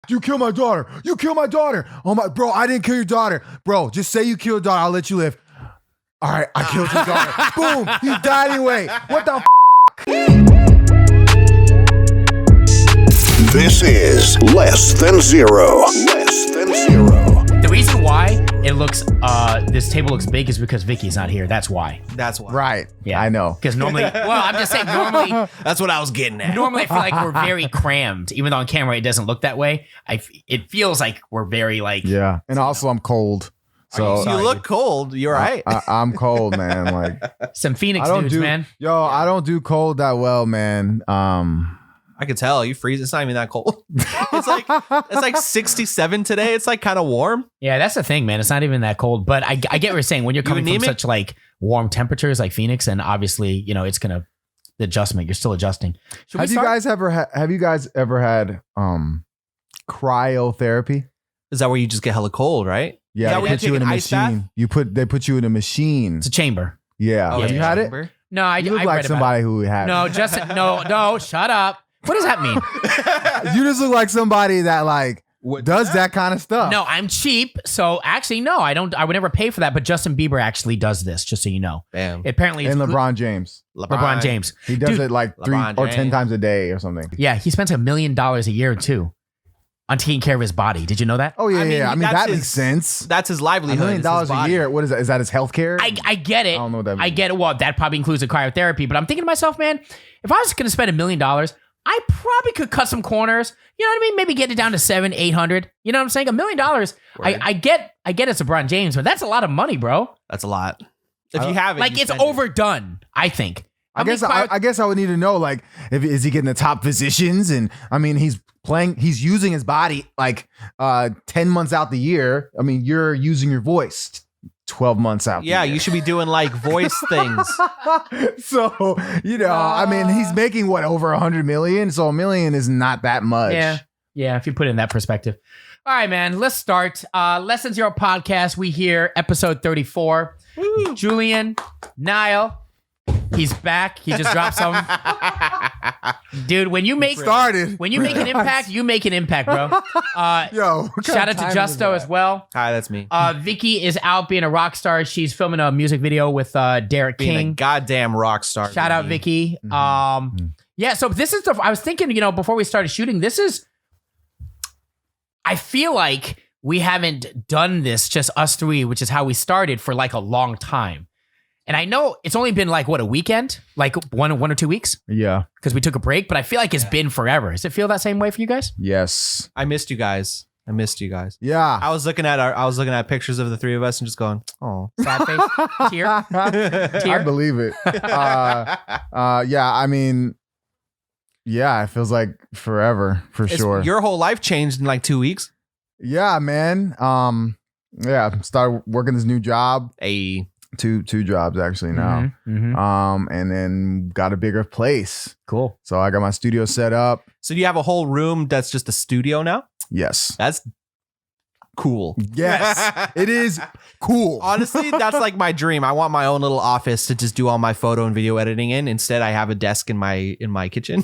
You killed my daughter. You killed my daughter. Oh my, bro, I didn't kill your daughter. Bro, just say you killed your daughter. I'll let you live. All right, I killed your daughter. Boom, you died anyway. What the This is Less Than Zero. Less Than Zero. The reason why it looks this table looks big is because Vicky's not here. That's why. That's why. Right. Yeah, I know. Because normally, well, I'm just saying normally. That's what I was getting at. Normally, I feel like we're very crammed. Even though on camera it doesn't look that way, it feels like we're very like. Yeah, and also I'm cold. So you look cold. You're right. I'm cold, man. Like some Phoenix dudes, man. Yo, I don't do cold that well, man. I could tell you freeze. It's not even that cold. It's like 67 today. It's like kind of warm. Yeah, that's the thing, man. It's not even that cold. But I get what you're saying. When you're coming from such like warm temperatures like Phoenix, and obviously, you know, it's gonna the adjustment. You're still adjusting. Have you guys ever had cryotherapy? Is that where you just get hella cold, right? Yeah, they put you in a machine. They put you in a machine. It's a chamber. Yeah. Oh, have you had it? No, You look like somebody who had No, it. Justin. No, shut up. What does that mean? You just look like somebody that like does that kind of stuff. No, I'm cheap. So actually, no, I don't. I would never pay for that. But Justin Bieber actually does this, just so you know. Damn. Apparently, And LeBron James. LeBron James. He does it like 3 LeBron or 10 James. times a day or something. Yeah, he spends $1 million a year too on taking care of his body. Did you know that? Oh yeah, I mean, yeah. I mean that's that his- makes sense. That's his $1 livelihood. million It's his a body. year. What is that? Is that his health care? I get it. I don't know what that I means. get it. Well, that probably includes a cryotherapy. But I'm thinking to myself, man, if I was going to spend $1 million, I probably could cut some corners. You know what I mean? Maybe get it down to 700-800. You know what I'm saying? $1 million. I get it's LeBron James, but that's a lot of money, bro. That's a lot. If you have it, Like you it's spend it. overdone. I think. I guess I would need to know, like, is he getting the top physicians? And I mean, he's using his body like 10 months out the year. I mean, you're using your voice 12 months out. Yeah, the year. you should be doing like voice things. So, you know, I mean, he's making what, over 100 million? So $1 million is not that much. Yeah, if you put it in that perspective. All right, man, let's start. Less Than Zero podcast. We here, episode 34. Woo. Julian, Nile, he's back. He just dropped some. Dude, when you make an impact, you make an impact, bro. Yo, shout out to Justo as well. Hi, that's me. Vicky is out being a rock star. She's filming a music video with Derek Being King. a goddamn rock star. Shout out Vicky. Yeah, so this is I was thinking, you know, before we started shooting, I feel like we haven't done this, just us three, which is how we started, for like a long time. And I know it's only been like, what, a weekend? Like one or 2 weeks? Yeah. Because we took a break, but I feel like it's been forever. Does it feel that same way for you guys? Yes. I missed you guys. Yeah. I was looking at pictures of the three of us and just going, oh. Sad face? Tear? I believe it. Yeah, I mean, yeah, it feels like forever for sure. Your whole life changed in like 2 weeks. Yeah, man. Yeah, started working this new job. Two jobs actually now. And then got a bigger place. Cool. So I got my studio set up. So do you have a whole room that's just a studio now? Yes. That's cool. Yes. It is cool. Honestly, that's like my dream. I want my own little office to just do all my photo and video editing in. Instead, I have a desk in my kitchen.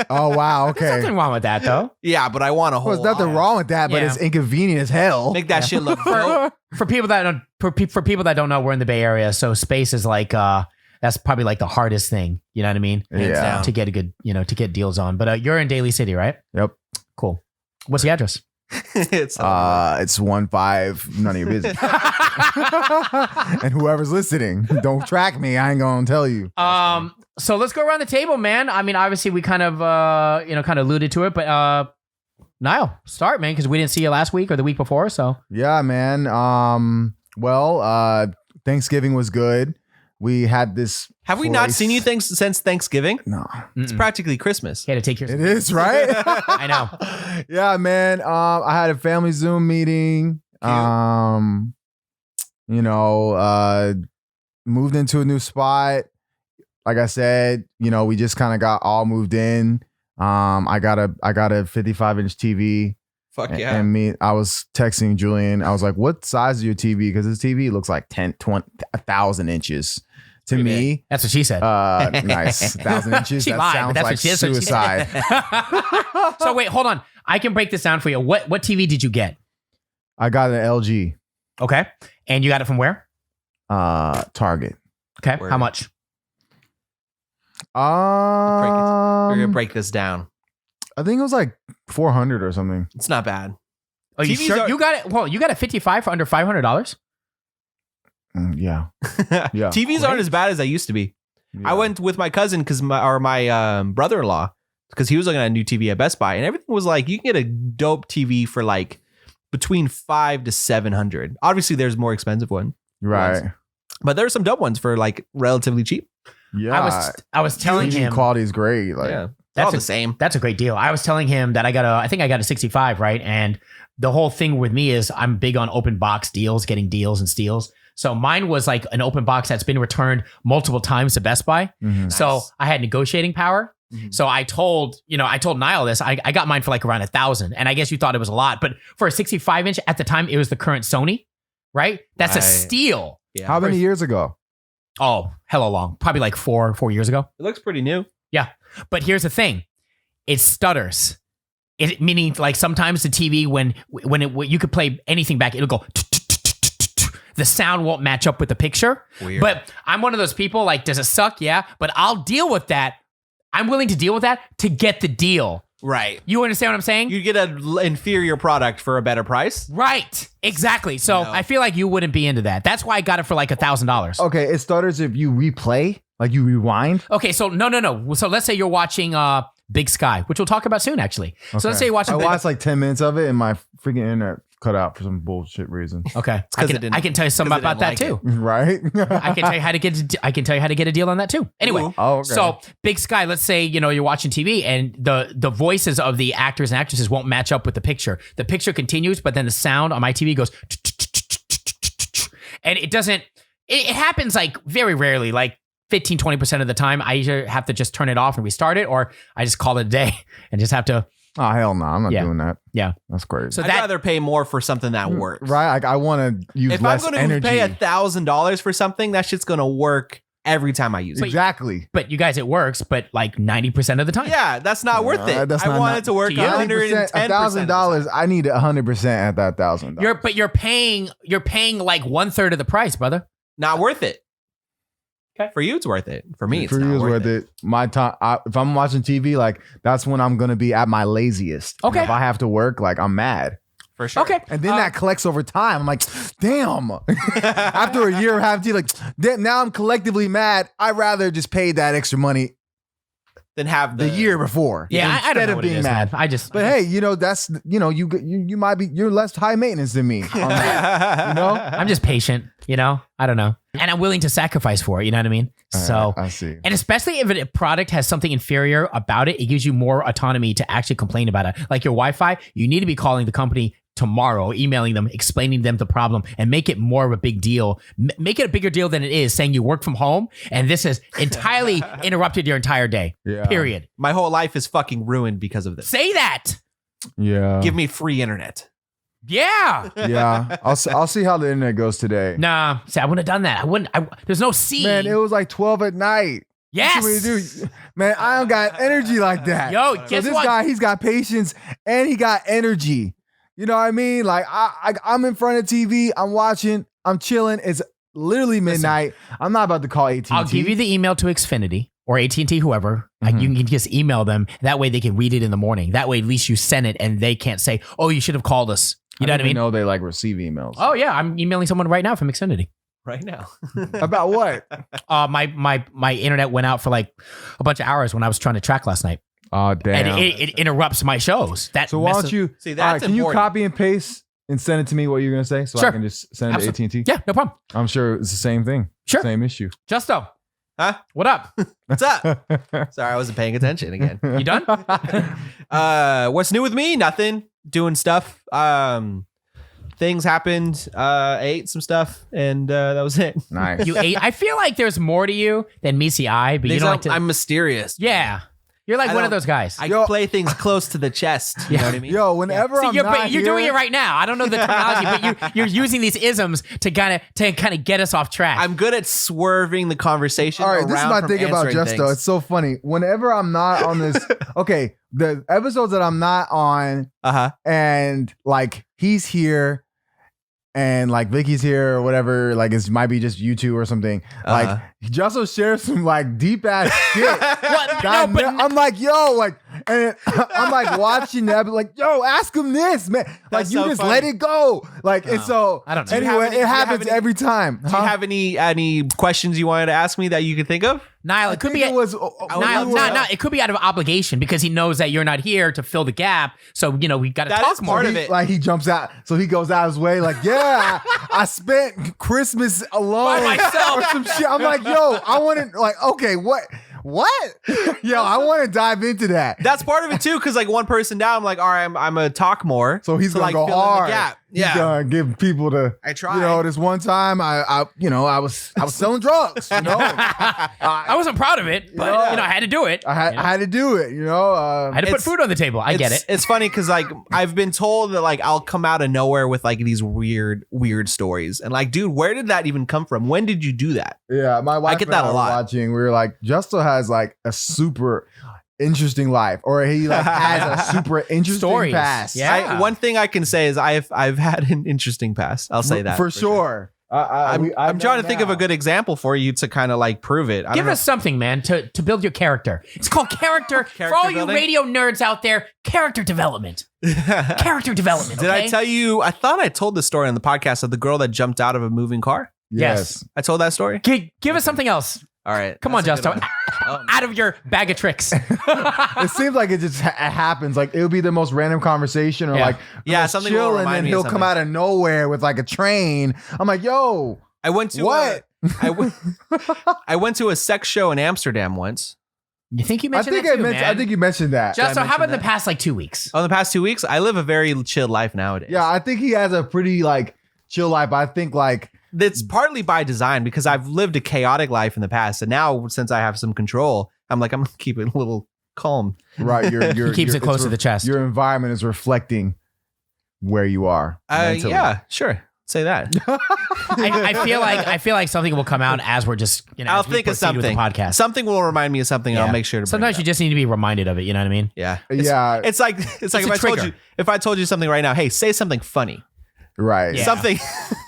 Oh wow. Okay. There's nothing wrong with that though. Yeah, but I want a whole. Well, there's nothing wrong with that, but Yeah. it's inconvenient as hell. Make that shit look dope. For people that don't know, we're in the Bay Area, so space is like that's probably like the hardest thing. You know what I mean? Yeah. To get a good, to get deals on. But you're in Daly City, right? Yep. Cool. What's the address? It's 1-5, none of your business. And whoever's listening, don't track me. I ain't gonna tell you. So let's go around the table, man. I mean, obviously we kind of kind of alluded to it, but Nile, start, man, because we didn't see you last week or the week before. So Yeah, man. Well, Thanksgiving was good. We had this. Have we not seen you since Thanksgiving? No. It's practically Christmas. you had to take your. It is, right? I know. Yeah, man. I had a family Zoom meeting. Moved into a new spot. Like I said, we just kind of got all moved in. I got a 55-inch TV. Fuck yeah. And I was texting Julian. I was like, what size is your TV? Because his TV looks like 1,000 inches. to me. That's what she said. Nice. 1,000 inches. She That lied, but sounds that's like what she- that's what she suicide. So wait, hold on. I can break this down for you. What TV did you get? I got an LG. Okay. And you got it from where? Target. Okay. Word. How much? We're gonna break this down. I think it was like 400 or something. It's not bad. Oh, you TVs sure? are- You got it. Well, you got a 55 for under $500. Yeah. Yeah. TVs aren't as bad as they used to be. Yeah. I went with my cousin because my brother-in-law because he was looking at a new TV at Best Buy and everything was like you can get a dope TV for like between $500 to $700. Obviously, there's more expensive one, Right. but there are some dope ones for like relatively cheap. Yeah. I was telling TV him quality is great. Like, Yeah, That's all a- the same. that's a great deal. I was telling him that I think I got a 65, right? And the whole thing with me is I'm big on open box deals, getting deals and steals. So mine was like an open box that's been returned multiple times to Best Buy. mhm. So I had negotiating power. Mhm. So I told Nile this. I got mine for like around 1,000, and I guess you thought it was a lot, but for a 65 inch at the time, it was the current Sony, right? That's a Right. steal. Yeah, How many years ago? Oh, hella long, probably like four years ago. it looks pretty new. But here's the thing, it stutters. It meaning like sometimes the TV when you could play anything back, it'll go. The sound won't match up with the picture. Weird. But I'm one of those people, like, does it suck? Yeah. But I'll deal with that. I'm willing to deal with that to get the deal. Right. You understand what I'm saying? You get an inferior product for a better price. Right. Exactly. So No. I feel like you wouldn't be into that. That's why I got it for like $1,000. Okay, it stutters if you replay, like you rewind. Okay. So no. So let's say you're watching Big Sky, which we'll talk about soon, actually. So let's say you're watching I Big watched like 10 minutes of it and my freaking internet cut out for some bullshit reason. Okay. 'cause it didn't- I can tell you something 'cause it about that didn't too. Right? I can tell you how to get a deal on that too. Anyway, Ooh. Oh, okay. so Big Sky, let's say, you're watching TV and the voices of the actors and actresses won't match up with the picture. The picture continues, but then the sound on my TV goes and it doesn't, it happens like very rarely, like 15, 20% of the time. I either have to just turn it off and restart it, or I just call it a day and just have to, Oh, hell no. I'm not Yeah. doing that. Yeah. That's crazy. so I'd that, rather pay more for something that works. Right? Like, I want to use If I'm less going to energy. pay $1,000 for something, that shit's going to work every time I use it. Exactly. but you guys, it works, but like 90% of the time. Yeah, that's not worth it. that's I not- want it to work to you. 110%. $1,000. I need 100% at that $1,000. But you're paying like 1/3 of the price, brother. Not worth it. Okay. For you, it's worth it. For me, it's For not you, it's worth worth it. My time. If I'm watching TV, like that's when I'm gonna be at my laziest. And Okay. if I have to work, like I'm mad. For sure. Okay. And then that collects over time. I'm like, damn. After a year of having TV, like, damn, now I'm collectively mad. I'd rather just pay that extra money Then have the year before. Yeah, I don't instead know of what it being is, mad. man. I just, But hey, that's you might be you're less high maintenance than me. On that, you know? I'm just patient, I don't know. And I'm willing to sacrifice for it, you know what I mean? So, I see. and especially if a product has something inferior about it, it gives you more autonomy to actually complain about it. Like your Wi-Fi, you need to be calling the company tomorrow, emailing them, explaining to them the problem, and make it more of a big deal. Make it a bigger deal than it is, saying you work from home and this has entirely interrupted your entire day. Yeah. Period. My whole life is fucking ruined because of this. Say that. Yeah. Give me free internet. Yeah. Yeah. I'll see how the internet goes today. Nah, see, I wouldn't have done that. I wouldn't. There's no C. Man, it was like 12 at night. Yes. What do you do? Man, I don't got energy like that. Yo, So guess this what? guy, he's got patience and he got energy. You know what I mean? Like I'm in front of TV, I'm watching, I'm chilling. It's literally midnight. I'm not about to call AT&T. I'll give you the email to Xfinity or AT&T, whoever. Like you can just email them. That way they can read it in the morning. That way at least you send it and they can't say, "Oh, you should have called us." You know what I mean? know they like receive emails. Oh yeah, I'm emailing someone right now from Xfinity. Right now. About what? My internet went out for like a bunch of hours when I was trying to track last night, Oh, damn. and it interrupts my shows. That So why messes- don't you? See, all that's can you important. copy and paste and send it to me? What you're gonna say, so Sure. I can just send it to Absolutely. AT&T. Yeah, no problem. I'm sure it's the same thing. Sure. Same issue. Justo, Huh? what up? What's up? Sorry, I wasn't paying attention again. You done? What's new with me? Nothing. Doing stuff. Things happened. Ate some stuff, and that was it. Nice. You ate. I feel like there's more to you than meets the eye, but you don't like to. I'm mysterious. Yeah. You're like I one of don't- those guys. I play things close to the chest. You know what I mean? Yo, whenever See, I'm you're, not but you're here, doing it right now. I don't know the terminology, but you're using these isms to kind of get us off track. I'm good at swerving the conversation. All right, this is around my from thing about answering Justo. things. It's so funny. Whenever I'm not on this, okay, the episodes that I'm not on, and like he's here, and like Vicky's here or whatever, like it might be just you two or something. Like Justo shares some like deep ass shit. What? God, No, but I'm like, yo, like, and I'm like watching that, but like, yo, ask him this, man. Like, That's you so just funny. let it go. Like, and so I don't know. anyway, Do you it have happens any- every time. Do you have any questions you wanted to ask me that you could think of? Nile, it could be. it was Nile, no, it could be out of obligation because he knows that you're not here to fill the gap. So you know we got to That talk is more. part he, of it. like he jumps out, so he goes out his way. Like, yeah, I spent Christmas alone By myself. or some shit. I'm like, yo, I want to like, okay, what? Yo, I want to dive into that. That's part of it too, because like one person down, I'm like, all right, I'm gonna talk more. So he's to, gonna like, go fill in the hard. gap. He's Yeah. gonna give people the. I try. You know, this one time I was selling drugs. You know, I wasn't proud of it, but Yeah. you know I had to do it. I had to do it. You know, I had to put It's- food on the table. I get it. It's funny because like I've been told that like I'll come out of nowhere with like these weird stories, and like, dude, where did that even come from? When did you do that? Yeah, my wife get and that I a were lot. watching. We were like, Justo has like a super interesting life, or he like has a super interesting Stories. past. Yeah. One thing I can say is I've had an interesting past. I'll say that for sure. I'm trying to think of a good example for you to kind of like prove it. I Give don't us something, man, to build your character. It's called character. For all you building? radio nerds out there, character development. Character development. Did I okay? tell you? I thought I told the story on the podcast of the girl that jumped out of a moving car. Yes. I told that story. Give us something else. All right. Come on, that's a good Justo. one. Oh, Out of your bag of tricks. It seems like it just happens. Like it'll be the most random conversation, or Yeah. like Yeah, most something chill, will and remind then me of he'll come something. out of nowhere with like a train. I'm like, yo, I went to what? I went to a sex show in Amsterdam once. You think you I mentioned think that I too, mentioned. man? I think you mentioned that. Justo, how about mention the past like 2 weeks? Oh, the past 2 weeks, I live a very chill life nowadays. Yeah, I think he has a pretty like chill life. I think like That's partly by design because I've lived a chaotic life in the past, and now since I have some control, I'm like, I'm gonna keep it a little calm. right, you're He keeps you're- it close it's to the chest. Your environment is reflecting where you are. mentally. Yeah, sure. Say that. I feel like something will come out as we're just I'll as we think of proceed with the something. podcast. Something will remind me of something. And Yeah. I'll make sure to. Sometimes you bring just need to be reminded of it. You know what I mean? it up. Yeah. Yeah. It's like a trigger. if I told you something right now, hey, say something funny. Right. Yeah. Something.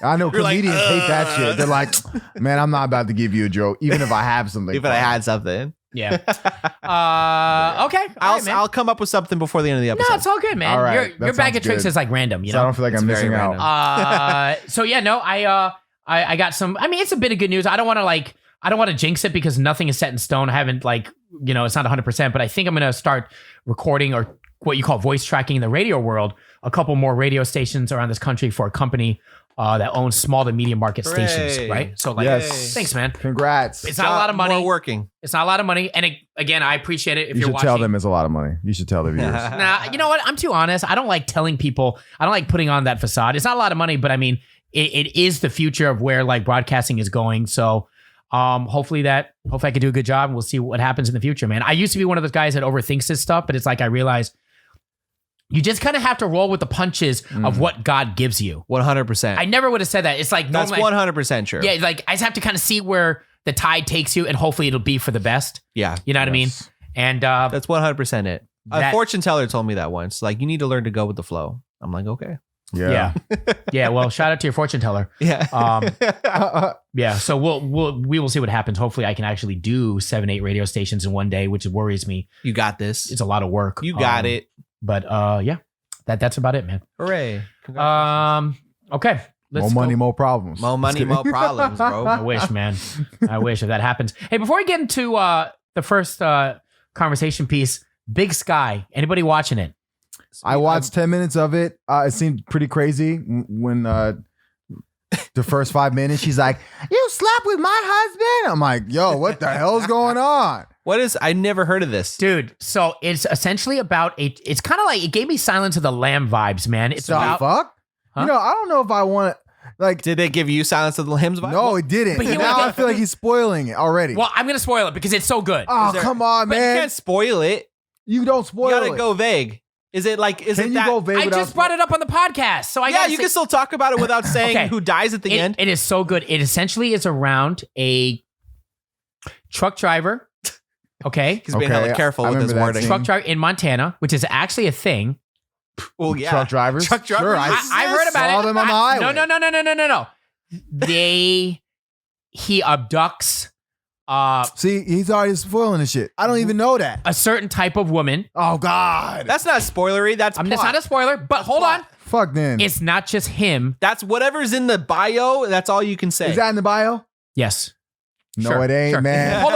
I know You're like, comedians hate that shit. They're like, man, I'm not about to give you a joke, even if I have something. Even I had something. Yeah. Okay. All right, man. I'll come up with something before the end of the episode. No, it's all good, man. All right, Your that bag sounds of tricks good. is like random. You So I know. don't feel like It's I'm very missing random. out. So yeah, no, I got some. I mean, it's a bit of good news. I don't want to jinx it because nothing is set in stone. I haven't it's not 100%, but I think I'm gonna start recording or what you call voice tracking in the radio world. A couple more radio stations around this country for a company that owns small to medium market stations, Hooray. right? So like, Yes. thanks, man. Congrats. It's not a lot of money. More working. It's not a lot of money, and again, I appreciate it if You you're should watching. tell them it's a lot of money. You should tell the viewers. Nah, you know what? I'm too honest. I don't like telling people. I don't like putting on that facade. It's not a lot of money, but I mean, it is the future of where like broadcasting is going. So, hopefully I can do a good job, and we'll see what happens in the future, man. I used to be one of those guys that overthinks this stuff, but it's like I realize you just kind of have to roll with the punches of what God gives you. 100%. I never would have said that. It's like That's normally, 100% true. yeah, like I just have to kind of see where the tide takes you, and hopefully it'll be for the best. Yeah. You know what I mean? Yes. And That's 100% it. A That- fortune teller told me that once. Like, you need to learn to go with the flow. I'm like, okay. Yeah. yeah. Well, shout out to your fortune teller. Yeah. Yeah, so we will see what happens. Hopefully, I can actually do 7-8 radio stations in one day, which worries me. You got this. It's a lot of work. You got it. But yeah, that's about it, man. Hooray. Okay. More money, more problems. More money, more problems, I bro. wish, man. I wish if that happens. Hey, before we get into the first conversation piece, Big Sky. Anybody watching it? I watched 10 minutes of it. It seemed pretty crazy when the first 5 minutes, she's like, "You slept with my husband?" I'm like, yo, what the hell's going on? What is, I never heard of this. Dude, so it's essentially about it's kind of like, it gave me Silence of the Lamb vibes, man. It's The about fuck? Huh? You know, I don't know if I want Like, Did it give you Silence of the Lambs vibe? no, it didn't. But he Now would've- I feel like he's spoiling it already. Well, I'm gonna spoil it because it's so good. Oh, come on, But you man. can't spoil it. You don't spoil You gotta it. go vague. Is it like? Is Can it you that? go vague I without just brought it up on the podcast, so I Yeah, gotta you say- can still talk about it without saying Okay. who dies at the end. It is so good. It essentially is around a truck driver. Okay. He's being Okay, hella careful I with his remember that wording. scene. Truck driver in Montana, which is actually a thing. Well, yeah. Truck drivers? Truck drivers. Sure, I heard about saw it. them on the highway. No. He abducts See, he's already spoiling the shit. I don't even know that. a certain type of woman. Oh, God. That's not spoilery. That's That's plot. not a spoiler, but hold on. Fuck then. It's not just him. That's whatever's in the bio. That's all you can say. Is that in the bio? Yes. No, Sure, it ain't, sure. man. Hold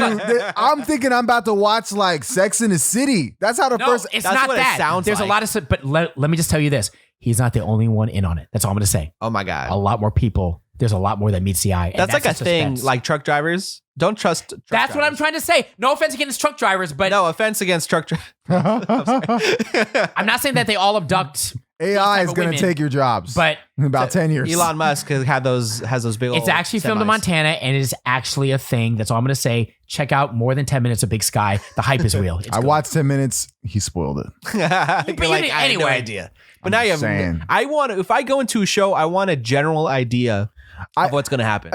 on. Dude, I'm thinking I'm about to watch like Sex in the City. That's how the No, first. it's That's not what it that. sounds There's like. a lot of, but let me just tell you this. He's not the only one in on it. That's all I'm going to say. Oh my god. A lot more people. There's a lot more that meets the eye. And That's like a the thing. suspense. Like truck drivers. Don't trust. Truck That's what I'm drivers. trying to say. No offense against truck drivers, but No offense against truck drivers. I'm not saying that they all abduct, AI type is of going to women, take your jobs. but in about 10 years. Elon Musk has those big. it's old actually filmed in semis. Montana and it is actually a thing. That's all I'm going to say. Check out more than 10 minutes of Big Sky. The hype is real. It's I good. watched 10 minutes. He spoiled it. You're But you like, didn't I had no anyway. idea. But I'm now you just have. saying. I want to. If I go into a show, I want a general idea of what's going to happen.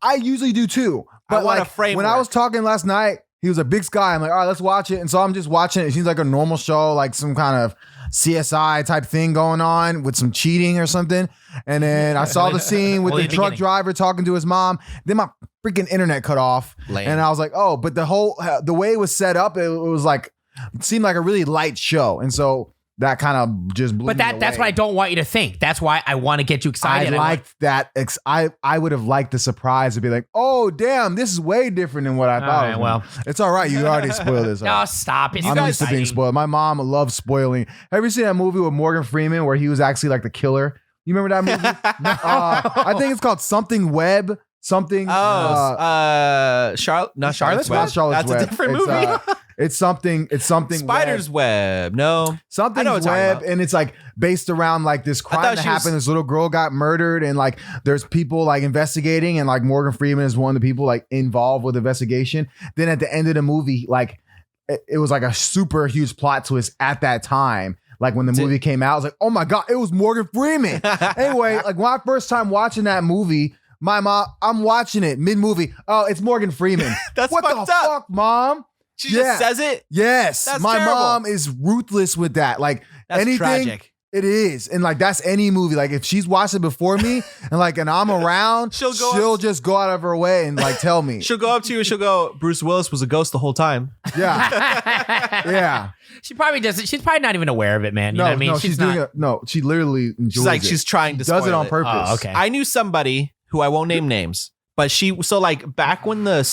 I usually do too. I But want a like, framework. when I was talking last night, he was a Big Sky. I'm like, all right, let's watch it. And so I'm just watching it. It seems like a normal show, like some kind of CSI type thing going on with some cheating or something. And then I saw the scene with Only the the truck beginning. driver talking to his mom. Then my freaking internet cut off. Lame. And I was like, oh, but the way it was set up, it was like, it seemed like a really light show. And so that kind of just blew But me that's away. what I don't want you to think. That's why I want to get you I excited. liked that. I would have liked the surprise to be like, oh, damn, this is way different than what I thought. right, it was well. gonna be. It's all right. You already spoiled this. No, stop. It's I'm not used to being exciting. spoiled. My mom loves spoiling. Have you seen that movie with Morgan Freeman where he was actually like the killer? You remember that movie? I think it's called Something Web. Something. Charlotte, not Charlotte's it's not Web. Charlotte's That's Web. a different It's, movie. It's something. Spider's Web. No. Something's I know what you're talking Web, about. and it's like based around like this crime thought that she was- happened. This little girl got murdered, and like there's people like investigating, and like Morgan Freeman is one of the people like involved with the investigation. Then at the end of the movie, like it was like a super huge plot twist at that time. Like when the movie came out, I was like, oh my God, it was Morgan Freeman. Anyway, like my first time watching that movie, my mom, I'm watching it mid-movie. Oh, it's Morgan Freeman. That's what the fucked up. fuck, mom? She just says it. Yes. That's my terrible. mom is ruthless with that. Like That's anything. tragic. It is. And like that's any movie. Like if she's watched it before me and I'm around, She'll she'll just go out of her way and like tell me. She'll go up to you and she'll go, Bruce Willis was a ghost the whole time. Yeah. Yeah. She probably doesn't. She's probably not even aware of it, man. You know what I mean? she's doing it. No, she literally enjoys She's like, it. she's trying to does it spoil on purpose. Oh, okay. I knew somebody who I won't name names, but so like back when the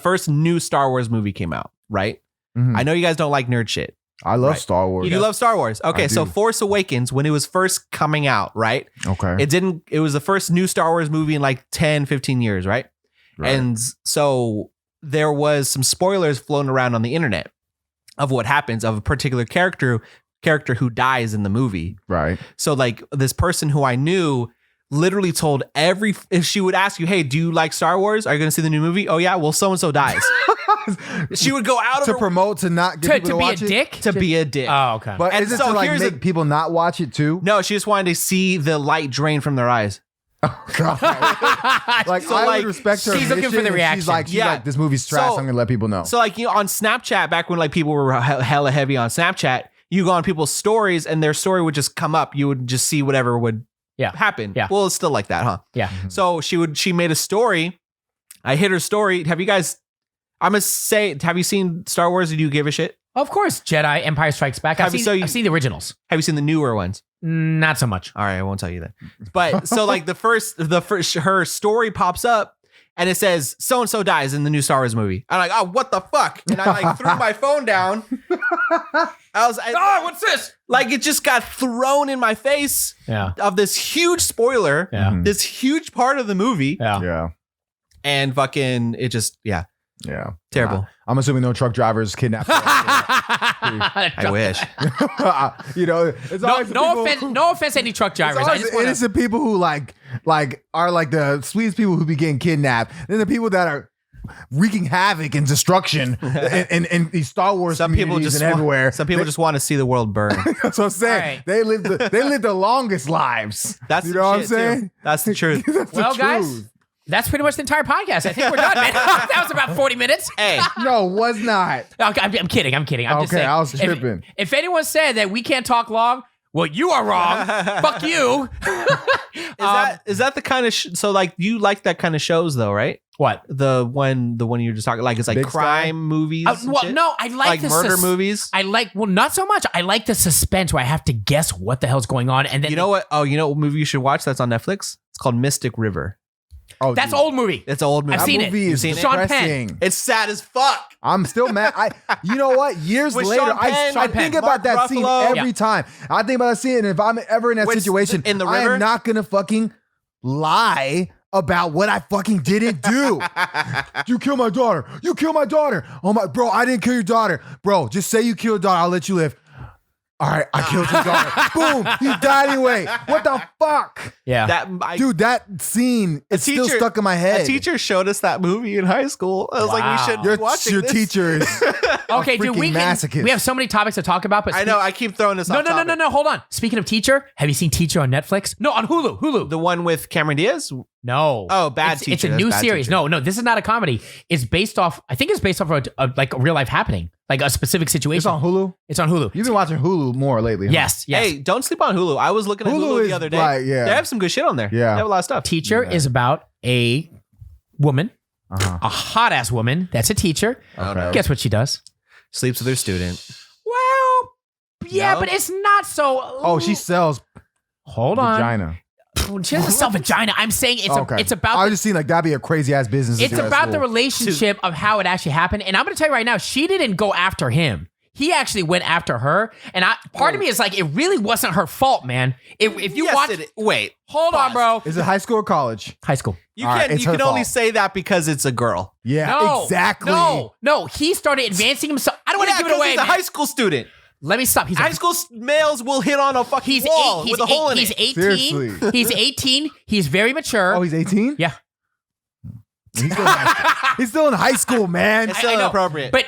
first new Star Wars movie came out, right? Mhm. I know you guys don't like nerd shit. I love Right. Star Wars. You love Star Wars. Okay, I so do. Force Awakens, when it was first coming out, right? Okay. It was the first new Star Wars movie in like 10, 15 years, right? Right. And so there was some spoilers floating around on the internet of what happens of a particular character who dies in the movie. Right. So like this person who I knew literally told if she would ask you, hey, do you like Star Wars? Are you going to see the new movie? Oh yeah, well, so-and-so dies. She would go out of to her promote to not get to people to be a watch it. dick? to be a dick. Oh, okay. But And is it so to like here's make people not watch it too? No, she just wanted to see the light drain from their eyes. God. Like So, I like, would respect her. she's looking for mission the if reaction. She's like, Yeah. this movie's trash. So- I'm gonna let people know. So like, you know, on Snapchat, back when like people were hella heavy on Snapchat, you go on people's stories and their story would just come up. You would just see whatever would Yeah. happen. Yeah. Well, it's still like that, huh? Yeah. So she made a story. I hit her story. Have you guys, I'm going to say, have you seen Star Wars? Did you give a shit? Of course, Jedi, Empire Strikes Back. I've Have you- seen the originals. Have you seen the newer ones? Not so much. All right, I won't tell you that. But so like the first, her story pops up and it says so-and-so dies in the new Star Wars movie. I'm like, oh, what the fuck? And I like threw my phone down. What's this? Like it just got thrown in my face Yeah. of this huge spoiler, Yeah. Mhm. this huge part of the movie. Yeah. Yeah. And fucking, it just, yeah. Yeah. Terrible. I'm assuming no truck drivers kidnapped. I wish. You know, it's always the people No offense to any truck it's drivers. I always just the want innocent people who like are like the sweetest people who be getting kidnapped. Then the people that are wreaking havoc and destruction in these Star Wars communities and everywhere. Some people just want to see the world burn. That's what I'm saying. Right. They live the longest lives. That's you the know what I'm shit, saying. too. That's the truth. That's the Well, guys, truth. that's pretty much the entire podcast. I think we're done, man. That was about 40 minutes. Hey, No, was not. Okay, I'm kidding. I'm just Okay, saying. I was tripping. If anyone said that we can't talk long, well, you are wrong. Fuck you. is that the kind of so like you like that kind of shows though, right? What? The one you're just talking like it's like Big crime Sky? movies. and Well, shit? no, I like the murder movies. I like, well, not so much. I like the suspense where I have to guess what the hell's going on, and then You know what? Oh, you know what movie you should watch that's on Netflix? It's called Mystic River. Oh, that's dude. old movie. It's an old movie. I've seen That it. movie is You've seen it? Sean Penn. depressing. It's sad as fuck. I'm still mad. You know what? Years With later, Sean Penn, I Sean think Penn, about Mark that scene Ruffalo. every Yeah. time. I think about that scene, and if I'm ever in that Wait, situation, in the I river? am not gonna fucking lie about what I fucking didn't do. You killed my daughter. You killed my daughter. Oh my, bro, I didn't kill your daughter. Bro, just say you killed your daughter. I'll let you live. All right, I killed your daughter. Boom, you died anyway. What the fuck? Yeah. Dude, that scene is still stuck in my head. A teacher showed us that movie in high school. I was like, we Wow. should Your, be watching your this. teacher is Okay, dude, freaking masochist. we have so many topics to talk about, but I know. I keep throwing this. No, off topic. no. Hold on. Speaking of Teacher, have you seen Teacher on Netflix? No, on Hulu. Hulu. The one with Cameron Diaz. No. Oh, Bad It's Teacher. a That's new Bad series. Teacher. No, this is not a comedy. It's based off. I think it's based off of like a real life happening, like a specific situation. It's on Hulu. It's on Hulu. You've been watching Hulu more lately. Huh? Yes. Hey, don't sleep on Hulu. I was looking at Hulu Hulu is the other day. right, yeah. They have some good shit on there. Yeah. They have a lot of stuff. Teacher is about a woman, Uh-huh. a hot ass woman that's a teacher. Okay. Guess what she does? Sleeps with her student. Well, yeah, No? but it's not so. Oh, she sells Hold on. vagina. She doesn't sell vagina. I'm saying it's about. I was just seeing like that'd be a crazy ass business. to It's do at about the school. relationship of how it actually happened. And I'm going to tell you right now, she didn't go after him. He actually went after her. And part of me is like, it really wasn't her fault, man. If you watch, wait, hold on, bro. Is it high school or college? High school. you All right, can it's you her can only fault. say that because it's a girl. Yeah, No, exactly. No. He started advancing himself. I don't want to give it away. He's a man. high school student. Let me stop. He's High school males will hit on a fucking wall with a hole in he's it. 18. Seriously. He's 18. He's very mature. Oh, he's 18? Yeah. He's still in high school, man. It's still I know. inappropriate. But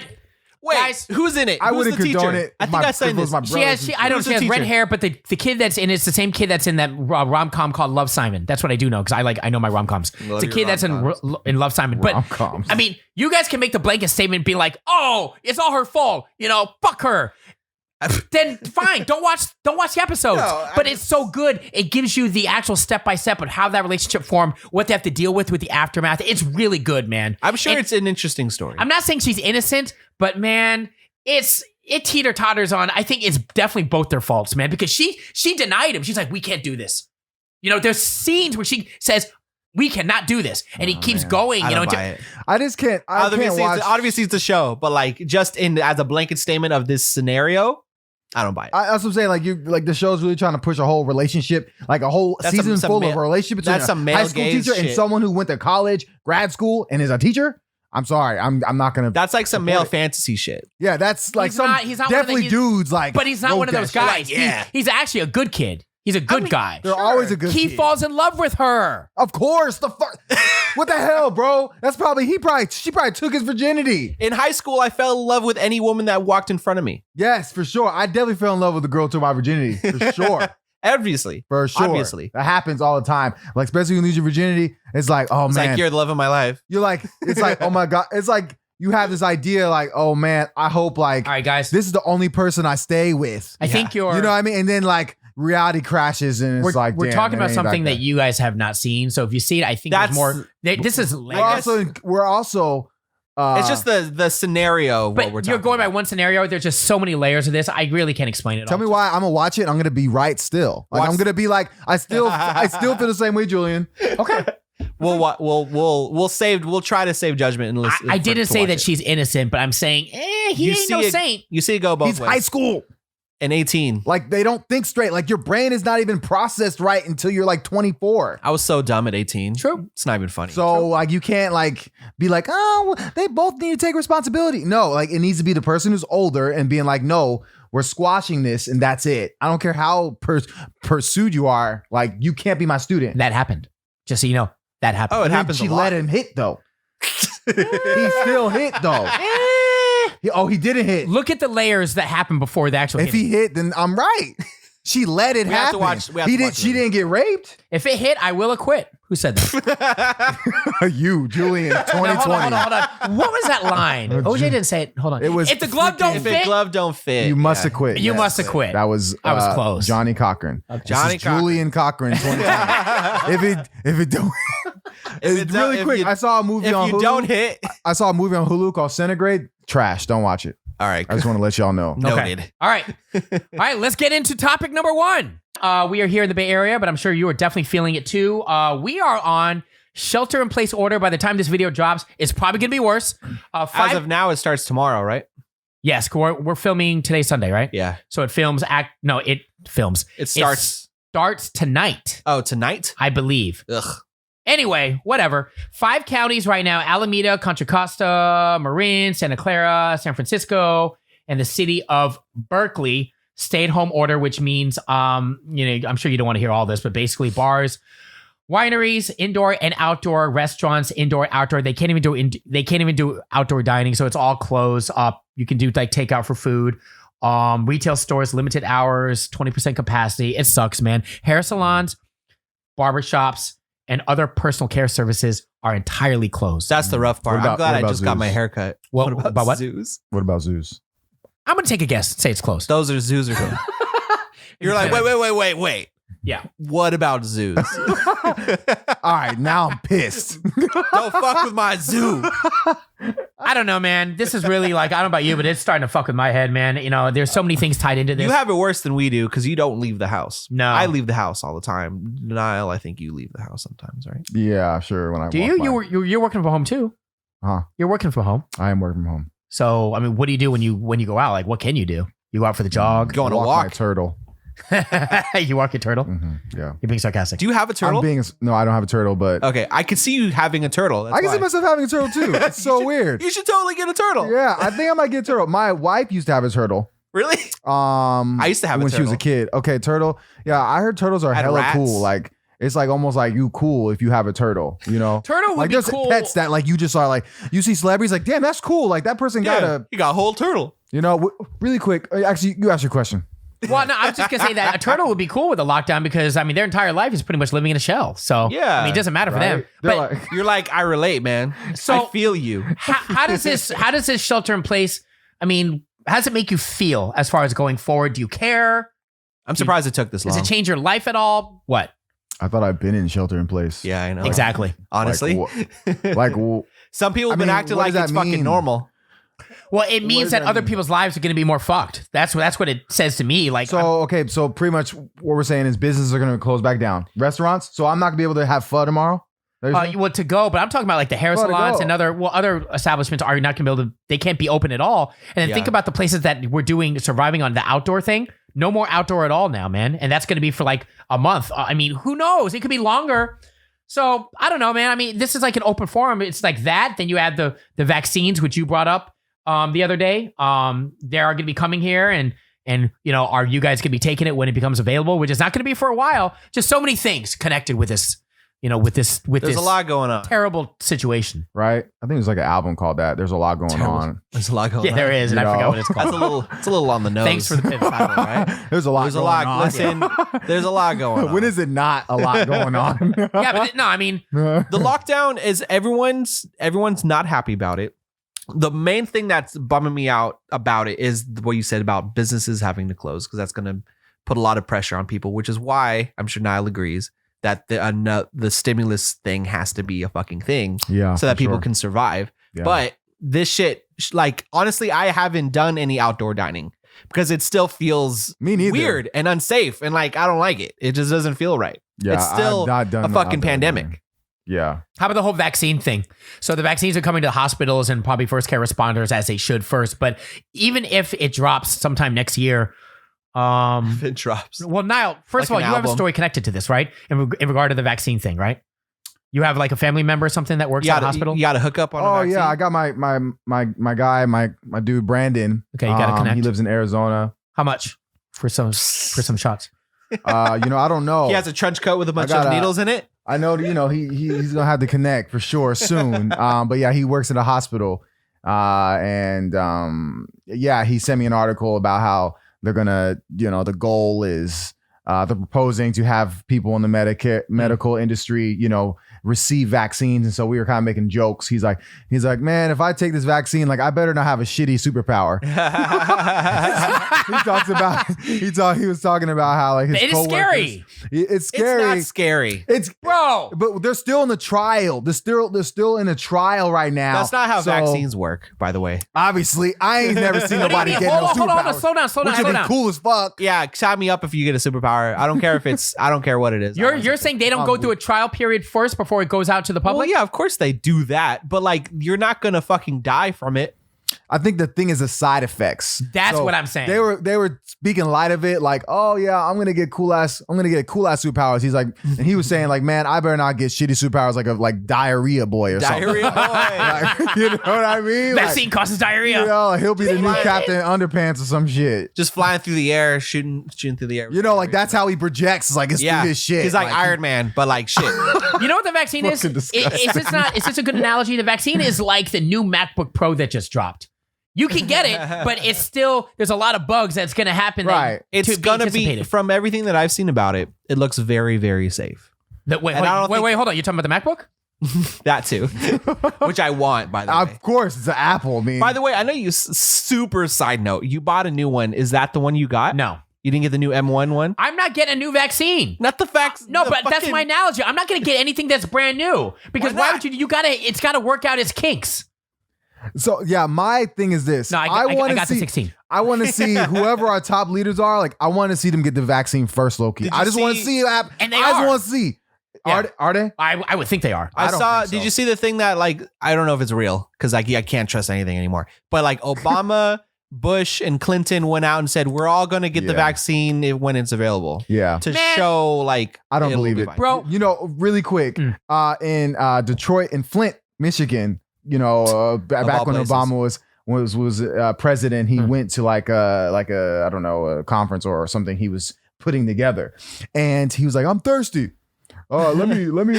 Wait, guys, who's in it? I Who's wouldn't the teacher? condone it. I think I said this. My she has, I don't know, Who's she the has red teacher? hair, but the kid that's in it's the same kid that's in that rom-com called Love, Simon. That's what I do know because I know my rom-coms. Love It's a your kid that's in Love, Simon. But Rom-coms. I mean, you guys can make the blanket statement and be like, oh, it's all her fault. You know, fuck her. Then fine, don't watch the episodes. No, but it's so good. It gives you the actual step-by-step of how that relationship formed, what they have to deal with the aftermath. It's really good, man. I'm sure And it's an interesting story. I'm not saying she's innocent, but man, it teeter-totters on. I think it's definitely both their faults, man, because she denied him. She's like, we can't do this. You know, there's scenes where she says, we cannot do this. And he keeps going, I you know. don't buy it. I just can't. I can't watch. Obviously, it's a show, but like just as a blanket statement of this scenario, I don't buy it. That's what I'm saying. Like the show's really trying to push a whole relationship, like a whole That's season some full of male- a relationship between that's a some male high school gaze teacher and shit. someone who went to college, grad school, and is a teacher. I'm sorry. I'm not gonna. That's like some support male it. fancy shit. Yeah, that's like He's some not one of the- definitely he's- dudes like. But he's not wrote one of that those shit. guys. yeah. He's actually a good kid. He's a good guy. They're always a good. He kid. falls in love with her. Of course, the fuck. What the hell, bro? That's probably she probably took his virginity. In high school, I fell in love with any woman that walked in front of me. Yes, for sure. I definitely fell in love with the girl who took my virginity. For sure. Obviously. For sure. Obviously. That happens all the time. Like, especially when you lose your virginity, it's like, oh It's man. like, you're the love of my life. You're like, it's like, oh my God. It's like you have this idea, like, oh man, I hope like All right, guys. this is the only person I stay with. I think you're. You know what I mean? And then like reality crashes and it's like we're damn, talking it about ain't something like that you guys have not seen. So if you see it, I think there's That's- more. This is We're also It's just the scenario of what we're But talking you're going by about. one scenario. There's just so many layers of this. I really can't explain it tell all. me why I'm gonna watch it. I'm gonna be right still. Like I'm gonna be like, I still feel the same way, Julian. Okay. We'll try to save judgment and listen. I didn't to say watch that it. she's innocent, but I'm saying, he ain't no saint. You see it go both He's ways. high school. And 18. Like they don't think straight. Like your brain is not even processed right until you're like 24. I was so dumb at 18. True. It's not even funny. So like you can't like be like, oh, they both need to take responsibility. No, like it needs to be the person who's older and being like, no, we're squashing this and that's it. I don't care how pursued you are. Like you can't be my student. That happened. Just so you know, that happened. Oh, it And then happens she a lot. let him hit though. He still hit though. He didn't hit. Look at the layers that happened before the actual If hitting. he hit, then I'm right. She let it We have happen. to watch- we have to watch She it. didn't get raped. If it hit, I will acquit. Who said that? You, Julian, 2020. Now, hold on. What was that line? OJ didn't say it. Hold on. It was if the glove don't if fit, the glove don't fit, You must have quit. you Yes. must have quit. That was I was close. Johnny Cochran. This Johnny is Julian Cochran 2020. if it don't it don't- really if quick, you- I saw a movie If on you Hulu. don't hit, I saw a movie on Hulu called Centigrade. Trash. Don't watch it. all right. I just want to let y'all know. Noted. All right. All right, let's get into topic number 1. We are here in the Bay Area, but I'm sure you are definitely feeling it too. We are on shelter-in-place order. By the time this video drops, it's probably going to be worse. As of now, it starts tomorrow, right? Yes, we're filming today, Sunday, right? Yeah. So it films. It films. It starts. Starts tonight, Tonight? I believe. Ugh. Anyway, whatever. 5 counties right now: Alameda, Contra Costa, Marin, Santa Clara, San Francisco, and the city of Berkeley. Stay-at-home order, which means, I'm sure you don't want to hear all this, but basically bars, wineries, indoor and outdoor restaurants, indoor, outdoor. They can't even do outdoor dining, so it's all closed up. You can do like takeout for food. Retail stores, limited hours, 20% capacity. It sucks, man. Hair salons, barbershops, and other personal care services are entirely closed. That's the rough part. What about- I'm glad what I about just got zoos? my haircut. What about what? zoos? What about zoos? I'm gonna take a guess. Say it's closed. Those are zoos are good. You're like, wait. Yeah. What about zoos? All right, now I'm pissed. Don't fuck with my zoo. I don't know, man. This is really like, I don't know about you, but it's starting to fuck with my head, man. You know, there's so many things tied into this. You have it worse than we do because you don't leave the house. No. I leave the house all the time. Nile, I think you leave the house sometimes, right? Yeah, sure. When I Do walk you? by. You're working from home too. Huh? You're working from home. I am working from home. So, I mean, what do you do when you go out? Like, what can you do? You go out for the jog? Go on a My walk. turtle. You walk your turtle? Yeah. You're being sarcastic. Do you have a turtle? No, I don't have a turtle, but Okay, I could see you having a turtle. That's I can why. see myself having a turtle too. It's so weird. You should totally get a turtle. Yeah, I think I might get a turtle. My wife used to have a turtle. Really? I used to have a when she was a turtle. kid. Okay, turtle. Yeah, I heard turtles are Had hella rats. cool. Like it's like almost like you cool if you have a turtle. You know, Turtle would like be there's cool. pets that like you just are like you see celebrities like damn that's cool. Like that person got a you got a whole turtle. really quick. Actually, you ask your question. Well, no, I was just gonna say that a turtle would be cool with a lockdown because I mean their entire life is pretty much living in a shell. So Yeah, I mean it doesn't matter for them. Right? They're But like, You're like, I relate, man. So- I feel you. how does this shelter in place? I mean, how does it make you feel as far as going forward? Do you care? I'm surprised it took this long. Does it change your life at all? What I thought I've been in shelter in place. Yeah, I know. exactly? Honestly, some people have been acting what like does it's that fucking mean? normal. Well, it means does that that other mean? people's lives are going to be more fucked. That's what it says to me. Like, So so pretty much what we're saying is businesses are going to close back down. Restaurants. So I'm not going to be able to have pho tomorrow. well, to go, but I'm talking about like the hair Well, to salons go. and other establishments are not going to be able to. They can't be open at all. And then Yeah. think about the places that we're doing surviving on the outdoor thing. No more outdoor at all now, man. And that's going to be for like a month. I mean, who knows? It could be longer. So I don't know, man. I mean, this is like an open forum. It's like that. Then you add the vaccines, which you brought up the other day. They are going to be coming here, and you know, are you guys going to be taking it when it becomes available? Which is not going to be for a while. Just so many things connected with this. You know, with There's this a lot going on. terrible situation. Right. I think there's like an album called that. There's a lot going Terrible. on. There's a lot going Yeah, on. there is, and You I forgot know. what it's That's called. it's a little on the nose. Thanks for the pivot. right? There's a lot There's a going lot. on. Listen, there's a lot going on. When is it not a lot going on? Yeah, but no, I mean, The lockdown is everyone's not happy about it. The main thing that's bumming me out about it is what you said about businesses having to close, because that's going to put a lot of pressure on people, which is why I'm sure Nile agrees that the stimulus thing has to be a fucking thing Yeah. so that for people sure. can survive. Yeah. But this shit, like, honestly, I haven't done any outdoor dining because it still feels Me neither. weird and unsafe. And like, I don't like it. It just doesn't feel right. Yeah, it's still I've not done a the fucking outdoor pandemic. dining. Yeah. how about the whole vaccine thing? So the vaccines are coming to hospitals and probably first care responders as they should first. But even if it drops sometime next year, If it drops. Well, Nile, first Like of all, an you have a album. story connected to this, right? In regard to the vaccine thing, right? You have like a family member or something that works at a hospital? You got to hook up on a Oh vaccine? yeah, I got my guy, my dude Brandon. Okay, you got to connect. He lives in Arizona. How much for some shots? I don't know. He has a trench coat with a bunch got of a- needles in it. I know, he's gonna have to connect for sure soon. But yeah, he works at a hospital. He sent me an article about how they're gonna, the goal is they're proposing to have people in the medical industry, receive vaccines. And so we were kind of making jokes. He's like, man, if I take this vaccine, like I better not have a shitty superpower. He was talking about how like his It is coworkers- scary. It's scary. It's not scary. It's Bro. but they're still in the trial. They're still in a trial right now. That's not how So, vaccines work, by the way. Obviously, I ain't never seen What do you nobody mean? get no Hold on, superpowers. slow down, Which would be cool as fuck. Yeah, sign me up if you get a superpower. I don't care if it's. I don't care what it is. You're saying they don't go through a trial period first before it goes out to the Well, public? yeah, of course they do that, but like you're not gonna fucking die from it. I think the thing is the side effects. That's what I'm saying. They were speaking light of it, like, oh yeah, I'm gonna get cool ass superpowers. He's like, and he was saying like, man, I better not get shitty superpowers like diarrhea boy or Diarrhea boy. something. Like, you know what I mean? Vaccine causes diarrhea. Like, he'll be the new Captain Underpants or some shit. Just flying through the air, shooting through the air. Like that's how he projects. It's like it's through his shit. He's like Iron Man, but like shit. You know what the vaccine is? Fucking disgusting. Is this a good analogy? The vaccine is like the new MacBook Pro that just dropped. You can get it, but it's still, there's a lot of bugs that's going to happen. Right. It's gonna be, from everything that I've seen about it, it looks very, very safe. Wait, And I don't think- hold on. You're talking about the MacBook? That too, which I want, by the way. Of course, it's an Apple. I mean, By the way, I know you. Super side note: you bought a new one. Is that the one you got? No. You didn't get the new M1 one. I'm not getting a new vaccine. Not the facts. No, the but that's fucking- my analogy. I'm not going to get anything that's brand new because Why why not? would it's got to work out its kinks. so yeah, my thing is this. No, I want got to the see. 16. I want to see whoever our top leaders are. Like, I want to see them get the vaccine first, Loki. Did you I just want to see- see it happen. And they I just are. want to see. Yeah. Are they? I would think they are. I don't saw. think so. Did you see the thing that like I don't know if it's real because like I can't trust anything anymore. But like Obama, Bush, and Clinton went out and said we're all going to get the Yeah. vaccine when it's available Yeah. to Man. show like I don't it'll believe be it. fine. Bro. Really quick, in Detroit, in Flint, Michigan, back all when places. Obama was president, he went to like a I don't know, a conference or something he was putting together, and he was like, I'm thirsty. Let me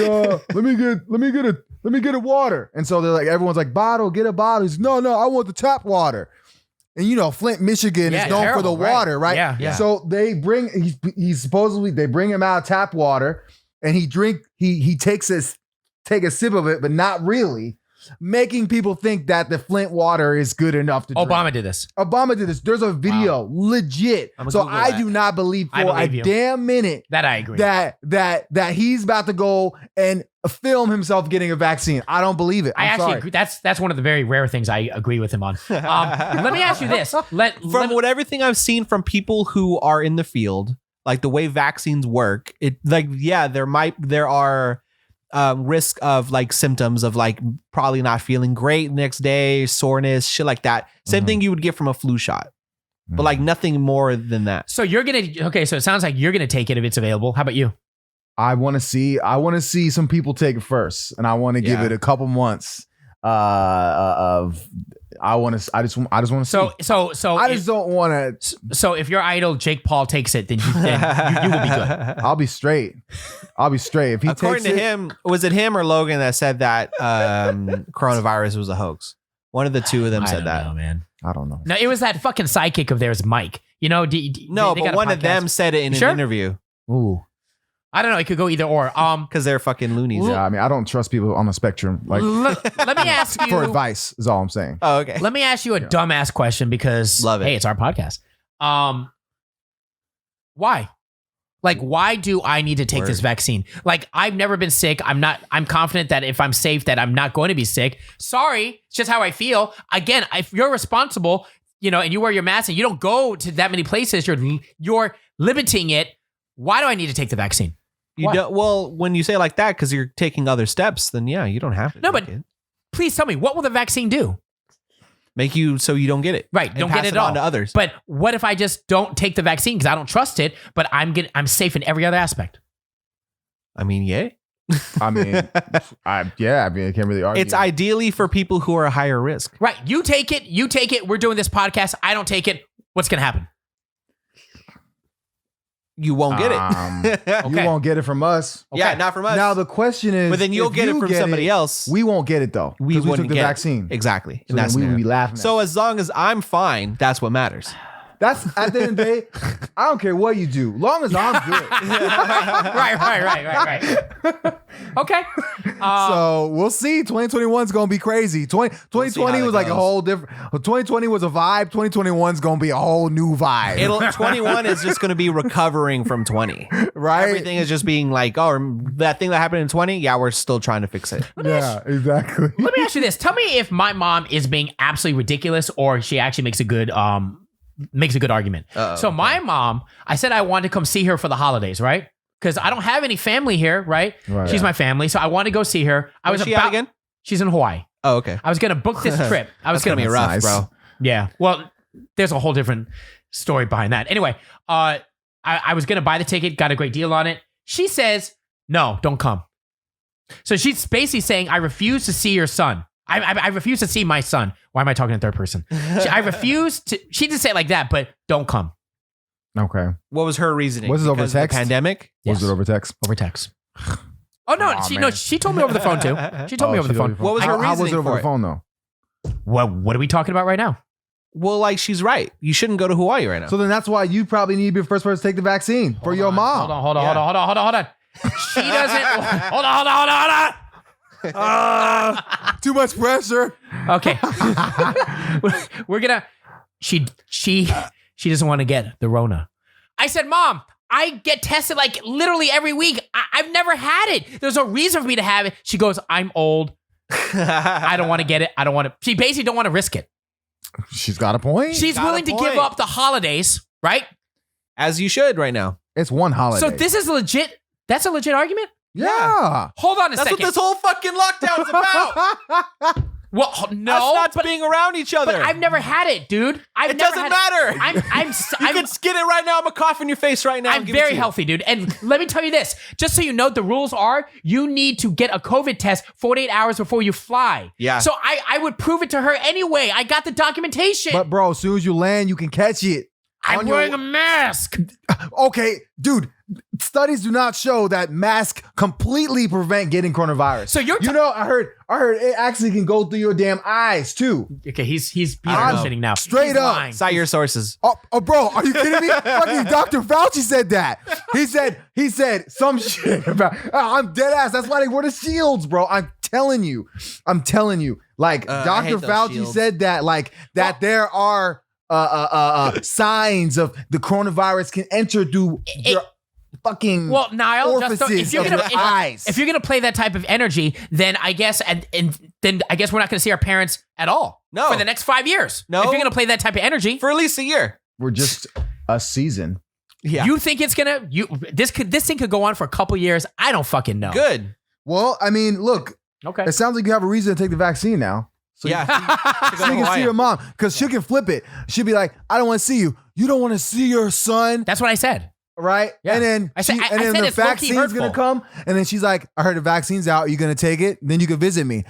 get a water. And so they're like, everyone's like, get a bottle. He's no, I want the tap water. And Flint, Michigan Yeah, is known for the terrible, right. water, right? Yeah. So they bring they bring him out tap water, and he takes a sip of it, but not really, making people think that the Flint water is good enough to drink. Obama did this. Obama did this. There's a video, legit. I'ma So Google I that. do not believe I for believe a you. damn minute That I agree. that he's about to go and film himself getting a vaccine. I don't believe it. I I'm actually sorry. agree. That's one of the very rare things I agree with him on. Let me ask you this. From everything I've seen from people who are in the field, like the way vaccines work, it like there are risk of like symptoms of like probably not feeling great next day, soreness, shit like that. Same thing you would get from a flu shot, but like nothing more than that. So you're going to, okay, so it sounds like you're going to take it if it's available. How about you? I want to see some people take it first, and I want to give Yeah. it a couple months I just want to see. I just don't want to. So if your idol Jake Paul takes it, then you will be good. I'll be straight. If he According takes to it, him, was it him or Logan that said that coronavirus was a hoax? One of the two of them I said don't that. know, man. I don't know. No, it was that fucking sidekick of theirs, Mike. No, they but got a one of podcast. them said it in Sure? an interview Ooh, I don't know. It could go either or. because they're fucking loonies. Yeah, I mean, I don't trust people on the spectrum. Like let me ask you for advice is all I'm saying. Oh, okay. Let me ask you a dumbass question because Love it. hey, it's our podcast. Why? Like, why do I need to take this vaccine? Like, I've never been sick. I'm confident that if I'm safe, that I'm not going to be sick. Sorry, it's just how I feel. Again, if you're responsible, and you wear your mask and you don't go to that many places, you're limiting it. Why do I need to take the vaccine? You Why? don't, well, when you say it like that, because you're taking other steps, then yeah, you don't have to. No, take but- it. Please tell me, what will the vaccine do? Make you so you don't get it. Right. And Don't pass get it on all. to others. But what if I just don't take the vaccine because I don't trust it, but I'm safe in every other aspect? I mean, yeah. I mean, I can't really argue. It's ideally for people who are higher risk. Right. You take it. We're doing this podcast. I don't take it. What's going to happen? You won't get it. You won't get it from us. Yeah, not from us. Now the question is, But then you'll if get it you from somebody else. We won't get it though. We 'cause wouldn't took the get it. vaccine. Exactly. So then we would be laughing. So as long as I'm fine, that's what matters. That's at the end of the day. I don't care what you do, long as I'm good. Right. Okay. So we'll see. 2021 is gonna be crazy. 2020 was like a whole different. 2020 was a vibe. 2021 is gonna be a whole new vibe. 21 is just going to be recovering from 20. Right? Everything is just being like, oh, that thing that happened in 20. Yeah, we're still trying to fix it. Yeah, exactly. Let me ask you this. Tell me if my mom is being absolutely ridiculous or she actually makes a good argument. So my mom, I said I wanted to come see her for the holidays, right? Because I don't have any family here, right? She's my family, so I want to go see her. Where's she at again? She's in Hawaii. Oh, okay. I was gonna book this trip. I was That's gonna be rough, nice. bro. Yeah. Well, there's a whole different story behind that. Anyway, I was gonna buy the ticket, got a great deal on it. She says, "No, don't come." So she's basically saying, "I refuse to see your son. I refuse to see my son." Why am I talking in third person? I refuse to. She didn't say it like that, but don't come. Okay. What was her reasoning? Was it over Because of the text? pandemic? Was it over text? Over text. Oh no, man. she told me over the phone too. She told me over the phone. What was her How was reasoning it over for the it? phone though? What are we talking about right now? Well, like she's right. You shouldn't go to Hawaii right now. So then that's why you probably need to be the first person to take the vaccine for your mom. Hold on. She doesn't. Hold on. Too much pressure. Okay. We're gonna. She doesn't want to get the Rona. I said, Mom, I get tested like literally every week. I've never had it. There's no reason for me to have it. She goes, I'm old. I don't want to get it. I don't want to. She basically don't want to risk it. She's got a point. She's willing to give up the holidays, right? As you should right now. It's one holiday. So this is legit. That's a legit argument? Yeah. Hold on a That's second. what this whole fucking lockdown is about. Well, no. Us not being around each other. But I've never had it, dude. It doesn't matter. I'm You can get it right now. I'm a cough in your face right now. I'm very healthy, dude. And let me tell you this, just so you know, the rules are you need to get a COVID test 48 hours before you fly. Yeah. So I would prove it to her anyway. I got the documentation. But bro, as soon as you land, you can catch it. I'm wearing a mask. Okay, dude. Studies do not show that masks completely prevent getting coronavirus. So you're you know, I heard it actually can go through your damn eyes too. Okay, he's I'm bullshitting now. straight He's up. lying. Cite your sources. Oh, bro, are you kidding me? Fucking Dr. Fauci said that. He said some shit about. I'm dead ass. That's why they wear the shields, bro. I'm telling you. Like I Dr. hate those Fauci shields. said that. Like that there are signs of the coronavirus can enter through your fucking Well, Nile, Justo, orifices of your eyes. if you're gonna play that type of energy, then I guess and then I guess we're not gonna see our parents at all. No. For the next 5 years. No. If you're gonna play that type of energy, For at least a year. We're just a season. Yeah. you think it's gonna this thing could go on for a couple years? I don't fucking know. Good. Well, I mean, look, Okay. it sounds like you have a reason to take the vaccine now. So Yeah. so you can see your mom, because she can flip it. She'll be like, I don't want to see you. You don't want to see your son, That's what I said. right? Yeah. And then I said- I and then said the it's low-key vaccine's gonna hurtful. come, and then she's like, I heard the vaccine's out. Are you gonna take it? Then you can visit me.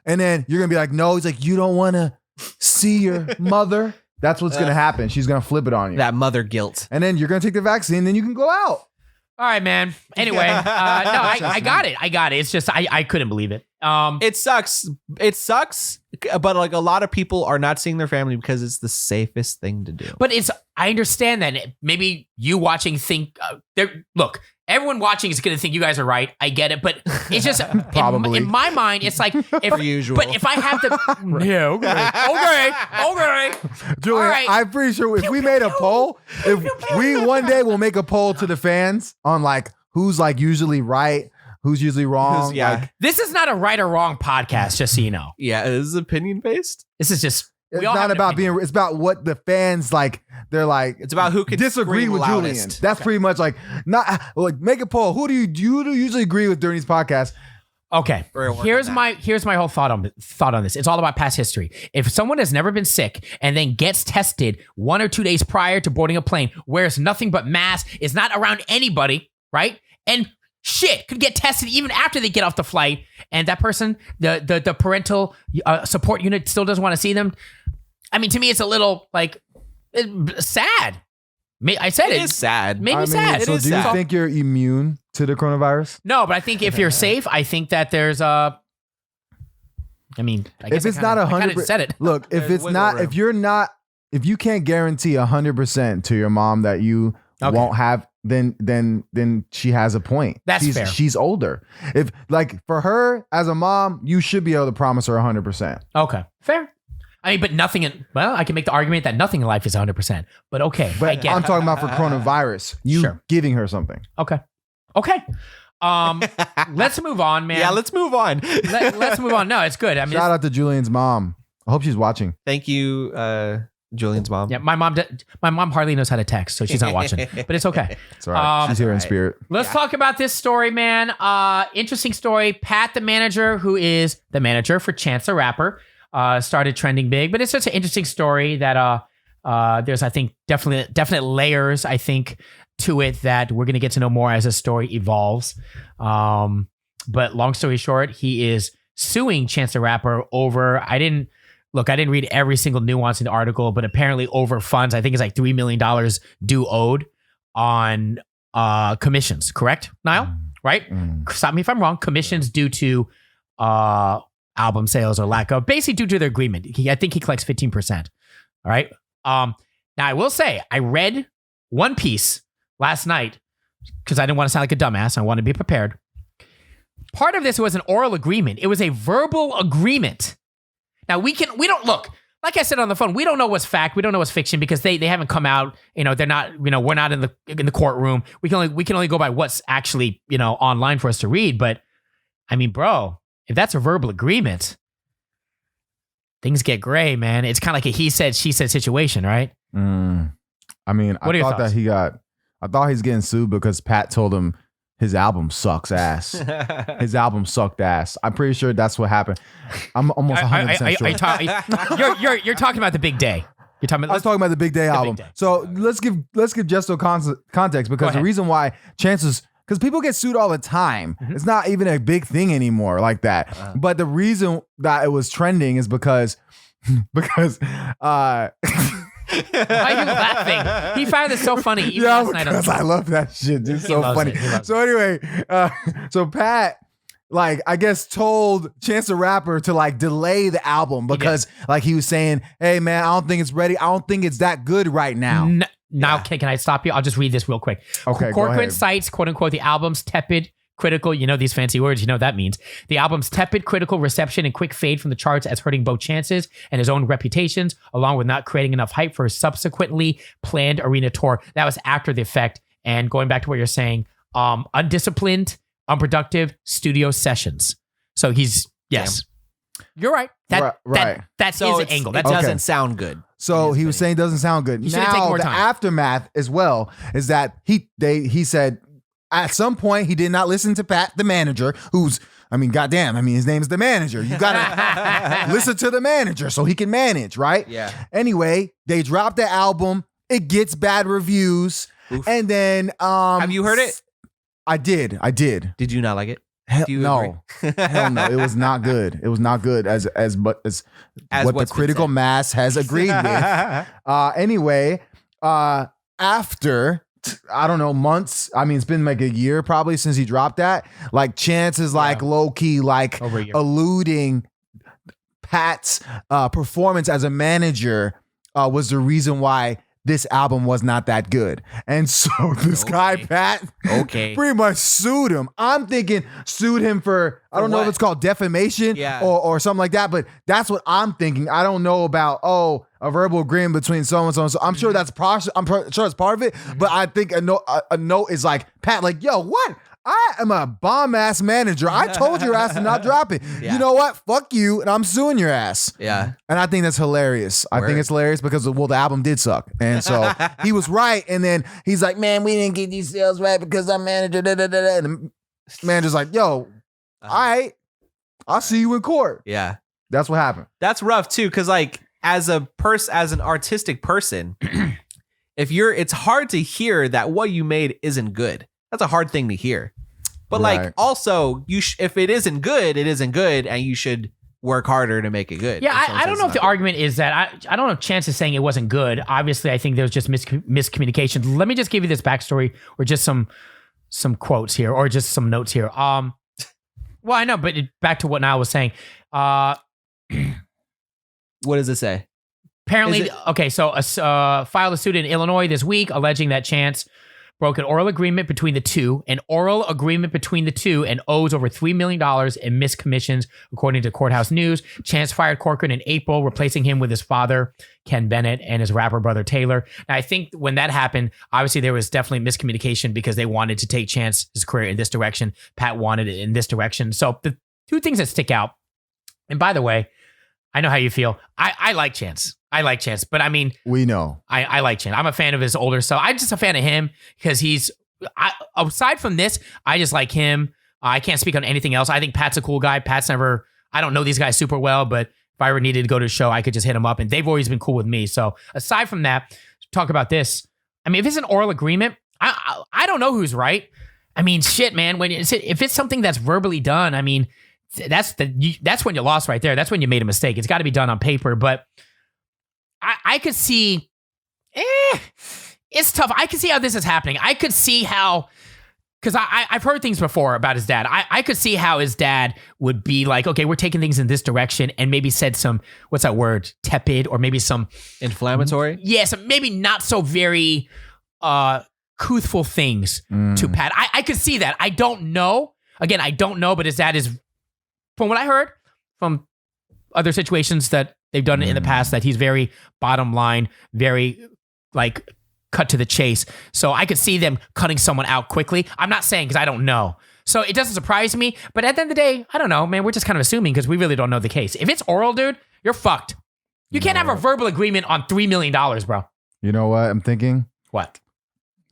And then you're gonna be like, no. He's like, you don't want to see your mother. That's what's gonna happen. She's gonna flip it on you, That mother guilt. and then you're gonna take the vaccine. Then you can go out. All right, man. Anyway, no, I got it. It's just I couldn't believe it. It sucks. But like a lot of people are not seeing their family because it's the safest thing to do. But I understand that maybe you watching think look, everyone watching is going to think you guys are right. I get it, but it's just Probably. in my mind, it's like Per usual. But if I have to, yeah, okay. Julian, All right. I'm pretty sure if we made a poll, if we one day will make a poll to the fans on like who's like usually right, who's usually wrong. Yeah. Like, This is not a right or wrong podcast, just so you know. Yeah, it is opinion based. This is just it's we all have not an about opinion. being. It's about what the fans like. They're like. It's about who can disagree scream with loudest. Julian. That's pretty much like not like make a poll. Who do you usually agree with during these podcasts? Okay. We're gonna work Here's on my whole thought on this. It's all about past history. If someone has never been sick and then gets tested 1 or 2 days prior to boarding a plane, wears nothing but mask, is not around anybody, right? And shit could get tested even after they get off the flight, and that person, the parental support unit still doesn't want to see them. I mean, to me, it's a little like sad. I said it. It is sad. Made me sad. So do you think you're immune to the coronavirus? No, but I think if you're safe, I think that there's a. I mean, I guess if it's not 100%, said it. Look, if it's not, room. if you're not, if you can't guarantee 100% to your mom that you won't have, then she has a point. That's fair. She's older. If like for her as a mom, you should be able to promise her 100%. Okay, fair. I mean, but nothing. Well, I can make the argument that nothing in life is 100%. But okay, But I get I'm it. talking about for coronavirus. You Sure. giving her something. Okay. Let's move on, man. Yeah, let's move on. Let's move on. No, it's good. I mean, Shout out to Julian's mom. I hope she's watching. Thank you, Julian's mom. yeah, my mom hardly knows how to text, so she's not watching. But it's okay. It's all right. She's here in right. spirit. Let's talk about this story, man. Interesting story. Pat, the manager, who is the manager for Chance the Rapper, started trending big. But it's just an interesting story that there's, I think, definite layers, I think, to it that we're going to get to know more as the story evolves. But long story short, he is suing Chance the Rapper over, I didn't read every single nuance in the article, but apparently over funds. I think it's like $3 million due owed on commissions, correct, Nile? Right? Stop me if I'm wrong. Commissions due to album sales or lack of, basically due to their agreement. I think he collects 15%. All right. Now I will say I read one piece last night because I didn't want to sound like a dumbass. I wanted to be prepared. Part of this was an oral agreement. It was a verbal agreement. Now we don't look, like I said on the phone, we don't know what's fact. We don't know what's fiction because they haven't come out. They're not, we're not in the courtroom. We can only go by what's actually, online for us to read. But I mean, bro, if that's a verbal agreement, things get gray, man. It's kind of like a he said, she said situation, right? I mean, What are your thoughts? I thought he's getting sued because Pat told him his album sucks ass. His album sucked ass. I'm pretty sure that's what happened. I'm almost 100% sure. You're talking about the big day. You're talking about. I was talking about the Big Day album. Day. So let's give Justo context because the reason why because people get sued all the time. Mm-hmm. It's not even a big thing anymore like that. But the reason that it was trending is because Why are you laughing? He found it so funny. Even last night because I love that shit. It's so funny. So anyway, so Pat, like, I guess told Chance the Rapper to like delay the album because like he was saying, hey man, I don't think it's ready. I don't think it's that good right now. Now, can I stop you? I'll just read this real quick. Okay, go Corcoran ahead. cites, quote unquote, the album's tepid, critical, these fancy words, what that means. The album's tepid, critical reception and quick fade from the charts as hurting both Chance's and his own reputations, along with not creating enough hype for his subsequently planned arena tour. That was after the effect. And going back to what you're saying, undisciplined, unproductive studio sessions. So he's, yes. You're right. Right. That's So his angle. It That's doesn't sound good. So he was saying it doesn't sound good. You should've taken Now more the time. aftermath as well is that he said at some point he did not listen to Pat, the manager, who's, goddamn, his name is the manager. You gotta listen to the manager so he can manage, right? Yeah. Anyway, they dropped the album. It gets bad reviews. Oof. And then Have you heard it? I did. Did you not like it? Hell Do you no. Hell no. It was not good. It was not good as what the what's been critical said. mass has agreed with. Anyway, after I don't know, months. It's been like a year probably since he dropped that. Like Chance is like low key, like Over a year. alluding Pat's performance as a manager was the reason why this album was not that good. And so this guy, Pat, pretty much sued him. I'm thinking sued him for I don't know if what? it's called defamation or something like that, but that's what I'm thinking. I don't know about, a verbal agreement between so and so and so. I'm sure that's sure that's part of it, but I think a note is like, Pat, like, yo, what? I am a bomb ass manager. I told your ass to not drop it. Yeah. You know what? Fuck you, and I'm suing your ass. Yeah. And I think that's hilarious. I think it's hilarious because, the album did suck. And so he was right. And then he's like, man, we didn't get these sales right because our manager, da, da, da, da. And the manager's like, yo, all right, I'll see you in court. Yeah. That's what happened. That's rough too, because like as an artistic person, it's hard to hear that what you made isn't good. That's a hard thing to hear. But Right. like also, if it isn't good, it isn't good, and you should work harder to make it good. Yeah, If someone I don't says know if it's the not good. argument is that I don't know if Chance is saying it wasn't good. Obviously, I think there was just miscommunication. Let me just give you this backstory or just some quotes here or just some notes here. Well, I know, but back to what Nile was saying. What does it say? Apparently, filed a suit in Illinois this week alleging that Chance broke an oral agreement between the two and owes over $3 million in missed commissions, according to Courthouse News. Chance fired Corcoran in April, replacing him with his father, Ken Bennett, and his rapper brother, Taylor. Now, I think when that happened, obviously there was definitely miscommunication because they wanted to take Chance's career in this direction. Pat wanted it in this direction. So the two things that stick out, and by the way, I know how you feel. I like Chance. But I mean, We know. I like Chance. I'm a fan of his older stuff. I'm just a fan of him because aside from this, I just like him. I can't speak on anything else. I think Pat's a cool guy. I don't know these guys super well, but if I ever needed to go to a show, I could just hit him up, and they've always been cool with me. So aside from that, talk about this. I mean, if it's an oral agreement, I don't know who's right. I mean, shit, man. If it's something that's verbally done, I mean, that's when you lost right there. That's when you made a mistake. It's got to be done on paper, but I could see, it's tough. I could see how this is happening. I could see how, because I've heard things before about his dad. I could see how his dad would be like, okay, we're taking things in this direction, and maybe said some, what's that word, tepid, or maybe some Inflammatory? yes, maybe not so very truthful things to Pat. I could see that. I don't know. Again, I don't know, but his dad is, from what I heard from other situations that they've done in the past, that he's very bottom line, very like cut to the chase. So I could see them cutting someone out quickly. I'm not saying because I don't know. So it doesn't surprise me. But at the end of the day, I don't know, man. We're just kind of assuming because we really don't know the case. If it's oral, dude, you're fucked. You can't have a verbal agreement on $3 million, bro. You know what I'm thinking? What?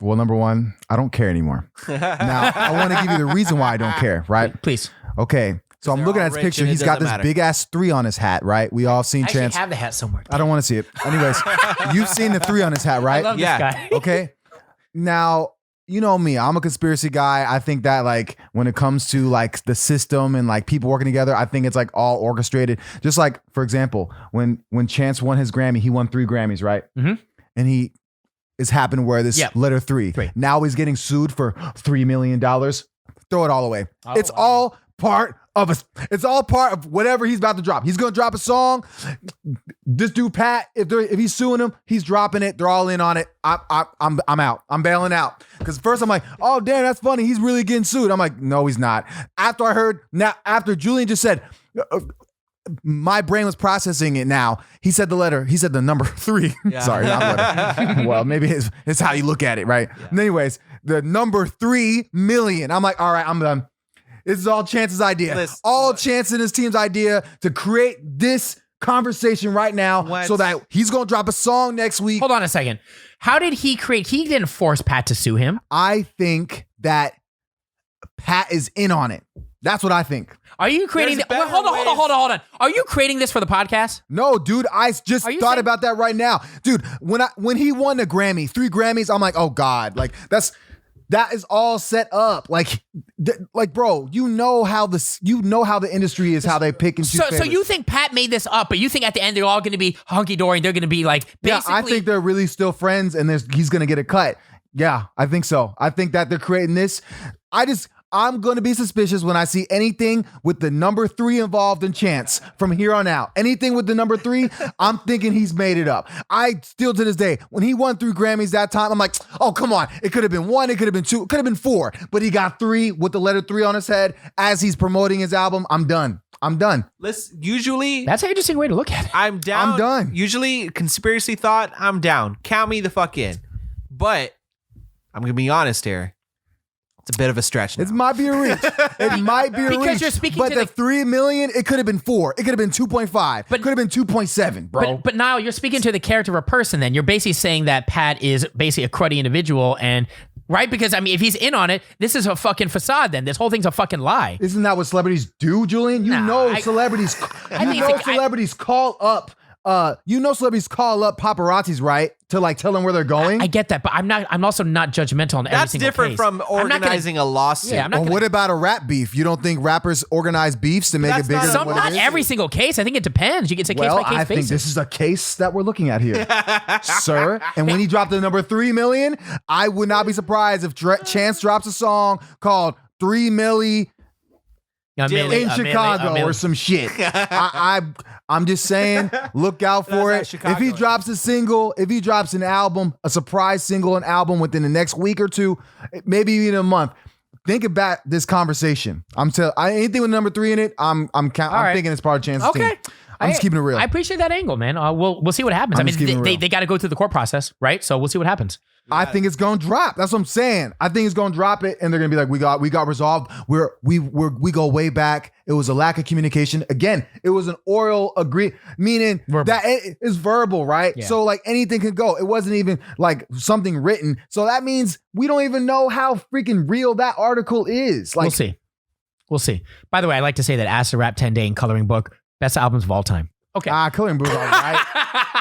Well, number one, I don't care anymore. Now, I want to give you the reason why I don't care, right? Please. Okay. So I'm they're looking all at his rich picture. and it He's got doesn't this matter. big ass 3 on his hat, right? We all seen I actually Chance. have the hat somewhere. I don't want to see it. Anyways, you've seen the 3 on his hat, I right? love Yeah. this guy. Okay. Now, you know me, I'm a conspiracy guy. I think that like when it comes to like the system and like people working together, I think it's like all orchestrated. Just like, for example, when Chance won his Grammy, he won 3 Grammys, right? Mhm. And it's happened where this Yep. letter 3. Three. Now he's getting sued for $3 million. Throw it all away. Oh, It's wow. all part of whatever he's about to drop. He's gonna drop a song. This dude Pat, if he's suing him, he's dropping it. They're all in on it. I'm out. I'm bailing out. Because first I'm like, oh damn, that's funny. He's really getting sued. I'm like, no, he's not. After Julian just said, my brain was processing it now. He said the letter. He said the number 3. Yeah. Sorry, not letter. Well, maybe it's how you look at it, right? Yeah. Anyways, the number 3 million. I'm like, all right, I'm done. This is all Chance's idea. Listen, all look. Chance and his team's idea to create this conversation right now What? so that he's going to drop a song next week. Hold on a second. How did he didn't force Pat to sue him. I think that Pat is in on it. That's what I think. Are you creating There's wait, better hold on. ways. Are you creating this for the podcast? No, dude, I just Are you thought saying- about that right now. Dude, when he won the Grammy, 3 Grammys, I'm like, oh God, like that is all set up. Like bro, you know how the industry is, how they pick and choose. So favorites. you think Pat made this up, but you think at the end they're all going to be hunky dory and they're going to be like Yeah, basically. I think they're really still friends and he's going to get a cut. Yeah, I think so. I think that they're creating this. I'm going to be suspicious when I see anything with the number 3 involved in Chance from here on out. Anything with the number 3, I'm thinking he's made it up. I still to this day, when he won 3 Grammys that time, I'm like, oh, come on. It could have been 1, it could have been 2, it could have been 4, but he got 3 with the letter 3 on his head as he's promoting his album. I'm done. Usually, that's an interesting way to look at it. I'm down. I'm done. Usually, conspiracy thought, I'm down. Count me the fuck in. But I'm going to be honest here. It's a bit of a stretch now. It might be a reach. It might be a reach. Because you're speaking but to the the- 3 million, it could have been 4. It could have been 2.5. But- It could have been 2.7, bro. But Niall, you're speaking to the character of a person then. You're basically saying that Pat is basically a cruddy individual and right? Because I mean, if he's in on it, this is a fucking facade. Then this whole thing's a fucking lie. Isn't that what celebrities do, Julian? Celebrities. Celebrities call up. Celebrities call up paparazzis, right? To like tell them where they're going. I get that, but I'm also not judgmental on every That's single different case. from organizing a lawsuit. Yeah, I'm not Well, what about a rap beef? You don't think rappers organize beefs to make it That's bigger not than what Not it is? every single case. I think it depends. You get a case by case I think basis. this is a case that we're looking at here, sir. And when he dropped the number 3 million, I would not be surprised if Chance drops a song called 3 Milli in Chicago or some shit. I'm just saying, look out for it. If he drops a single, if he drops an album, a surprise single, an album within the next week or two, maybe even a month, think about this conversation. Anything with number 3 in it, I'm thinking it's part of Chance's team. I'm just keeping it real. I appreciate that angle, man. We'll see what happens. I'm just keeping it real. They got to go through the court process, right? So we'll see what happens. I think it's gonna drop. That's what I'm saying. I think it's gonna drop it, and they're gonna be like, "We got resolved. We go way back. It was a lack of communication. Again, it was an oral meaning Verbal. that it is verbal, right? Yeah. So like anything could go. It wasn't even like something written. So that means we don't even know how freaking real that article is. Like, We'll see. By the way, I like to say that Acid Rap 10 Day and Coloring Book, best albums of all time. Okay. Coloring Book was all right.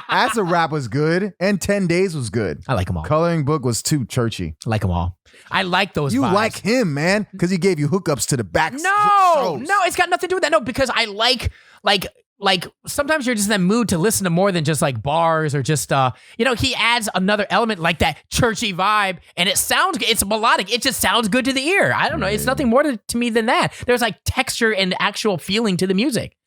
Acid Rap was good, and 10 Days was good. I like them all. Coloring Book was too churchy. I like them all. I like those You vibes. like him, man, because he gave you hookups to the back. No, it's got nothing to do with that. No, because I like sometimes you're just in that mood to listen to more than just like bars or just he adds another element like that churchy vibe, and it's melodic. It just sounds good to the ear. I don't know. It's nothing more to me than that. There's like texture and actual feeling to the music.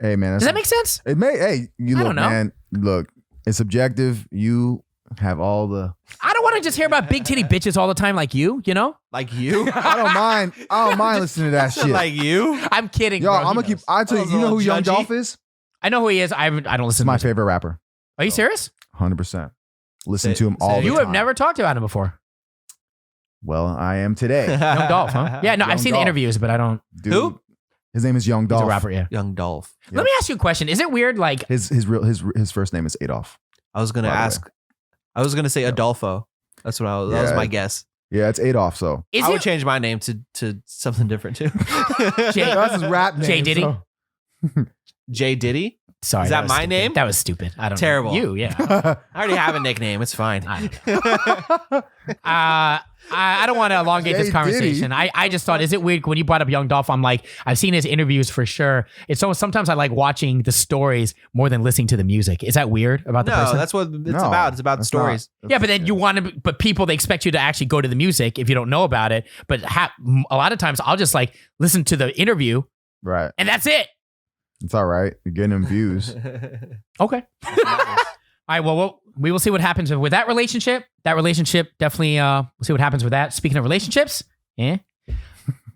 Hey man, Does that make sense? It may. Hey, you I look, don't know. man. Look, it's subjective. You have all the. I don't want to just hear about big titty bitches all the time like you, you know? Like you? I don't mind. I don't mind listening to that shit. Like you? I'm kidding, Yo, bro. I'm gonna keep. I tell you, you know who Young Dolph is? I know who he is. I don't listen He's to my music. favorite rapper. Are you serious? 100%. Listen Say- to him say all it the You time. have never talked about him before. Well, I am today, Young Dolph, huh? Yeah, no, Young I've seen the Dolph. interviews, but I don't. dude. Who? His name is Young He's Dolph. a rapper, yeah. Young Dolph. Let me ask you a question. Is it weird, like, His first name is Adolf. I was gonna By the ask. I was gonna say Adolfo. That's what that was Yeah. my guess. Yeah, it's Adolf. So is I would it change my name to something different too. Jay- that's his rap name. Jay Diddy? so- J Diddy. Sorry, Is that was my stupid. name? That was stupid. I don't Terrible. know. You, yeah. I already have a nickname. It's fine. I don't know. I don't want to elongate this Jay conversation. Diddy. I just thought, is it weird when you brought up Young Dolph? I'm like, I've seen his interviews for sure. It's so sometimes I like watching the stories more than listening to the music. Is that weird about the No, person? that's what it's No, about. It's about the that's stories. Yeah, but then you want to, but people, they expect you to actually go to the music if you don't know about it. But a lot of times I'll just like listen to the interview Right. and that's it. It's all right. You're getting them views. Okay. All right. Well, we will see what happens with that relationship. That relationship definitely, we'll see what happens with that. Speaking of relationships,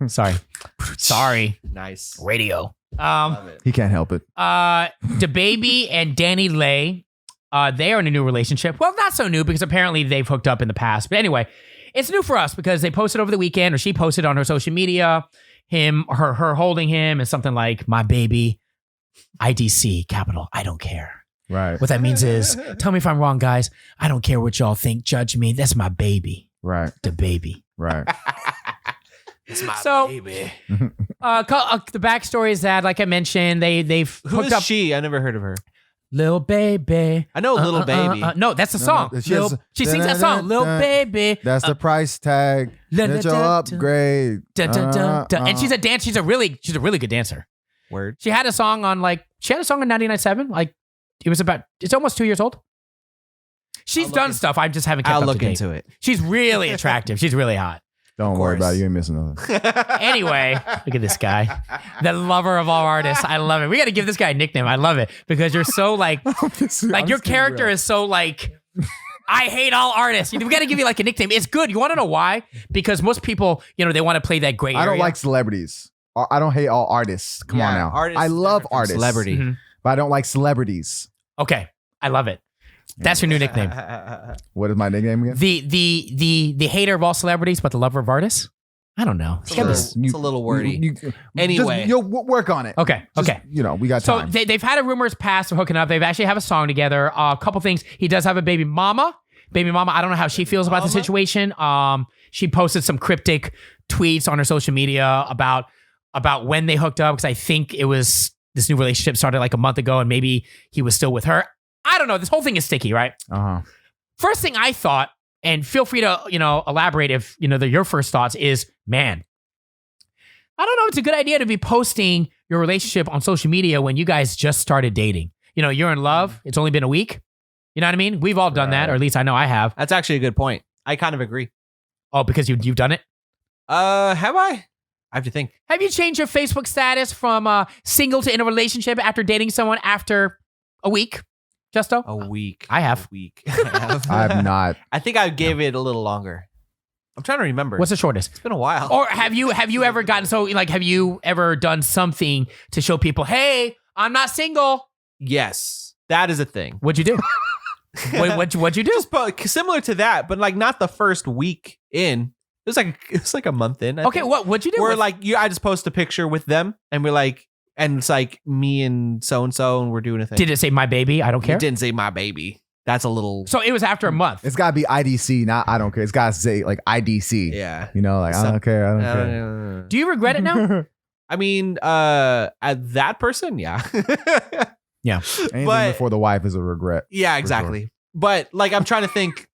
sorry. Nice. Radio. Love it. He can't help it. DaBaby and DaniLeigh, they are in a new relationship. Well, not so new because apparently they've hooked up in the past. But anyway, it's new for us because they posted over the weekend, or she posted on her social media, her holding him and something like, my baby, IDC, capital, I don't care. Right. What that means is, tell me if I'm wrong, guys. I don't care what y'all think. Judge me. That's my baby, Right. DaBaby. Right. It's my So- baby. The backstory is that, like I mentioned, they've Who hooked is up. she? I never heard of her. Lil Baby. I know Little Baby. No, that's the song. no, she has- She sings that song, Lil Baby. That's the price tag. That's your upgrade. Dun, dun, dun, dun. And she's a dance. She's a really good dancer. Word. She had a song on 99.7. Like it's almost 2 years old. She's I'll done look stuff. I just haven't kept I'll up look to date. into it. She's really attractive. She's really hot. Don't worry course. about it. You ain't missing nothing. Anyway, look at this guy, the lover of all artists. I love it. We got to give this guy a nickname. I love it because you're so like your character is so like, I hate all artists. We got to give you like a nickname. It's good. You want to know why? Because most people, they want to play that gray area. I don't like celebrities. I don't hate all artists. Come on now. artists I is love different from artists. Celebrity. Mhm. But I don't like celebrities. Okay, I love it. That's your new nickname. What is my nickname again? The hater of all celebrities, but the lover of artists. I don't know. It's a little wordy. Anyway. you'll work on it. Okay. Just, Okay. We got So time. they've had rumors past of hooking up. They've actually have a song together. A couple things. He does have a baby mama. baby mama. I don't know how she feels about the situation. She posted some cryptic tweets on her social media about when they hooked up, because I think it was this new relationship started like a month ago, and maybe he was still with her. I don't know. This whole thing is sticky, right? First thing I thought, and feel free to elaborate if they're your first thoughts, is, man, I don't know. It's a good idea to be posting your relationship on social media when you guys just started dating. You're in love. It's only been a week. You know what I mean? We've all done that, or at least I know I have. That's actually a good point. I kind of agree. Oh, because you've done it? Have I? I have to think. Have you changed your Facebook status from single to in a relationship after dating someone after a week, Justo? A week. I have. A week. I have not. I think I gave it a little longer. I'm trying to remember. What's the shortest? It's been a while. Or have you ever gotten have you ever done something to show people, hey, I'm not single? Yes, that is a thing. What'd you do? What'd you do? Just similar to that, but like not the first week in. It was like a month in. Okay, what'd you do? We're I just post a picture with them, and we're like, and it's like me and so, and we're doing a thing. Did it say my baby? I don't care. It didn't say my baby. That's a little. So it was after a month. It's got to be IDC, not I don't care. It's got to say like IDC. Yeah. I don't care. I don't care. Do you regret it now? I mean, at that person, yeah. Yeah. Anything before the wife is a regret. Yeah, exactly. Sure. But like, I'm trying to think,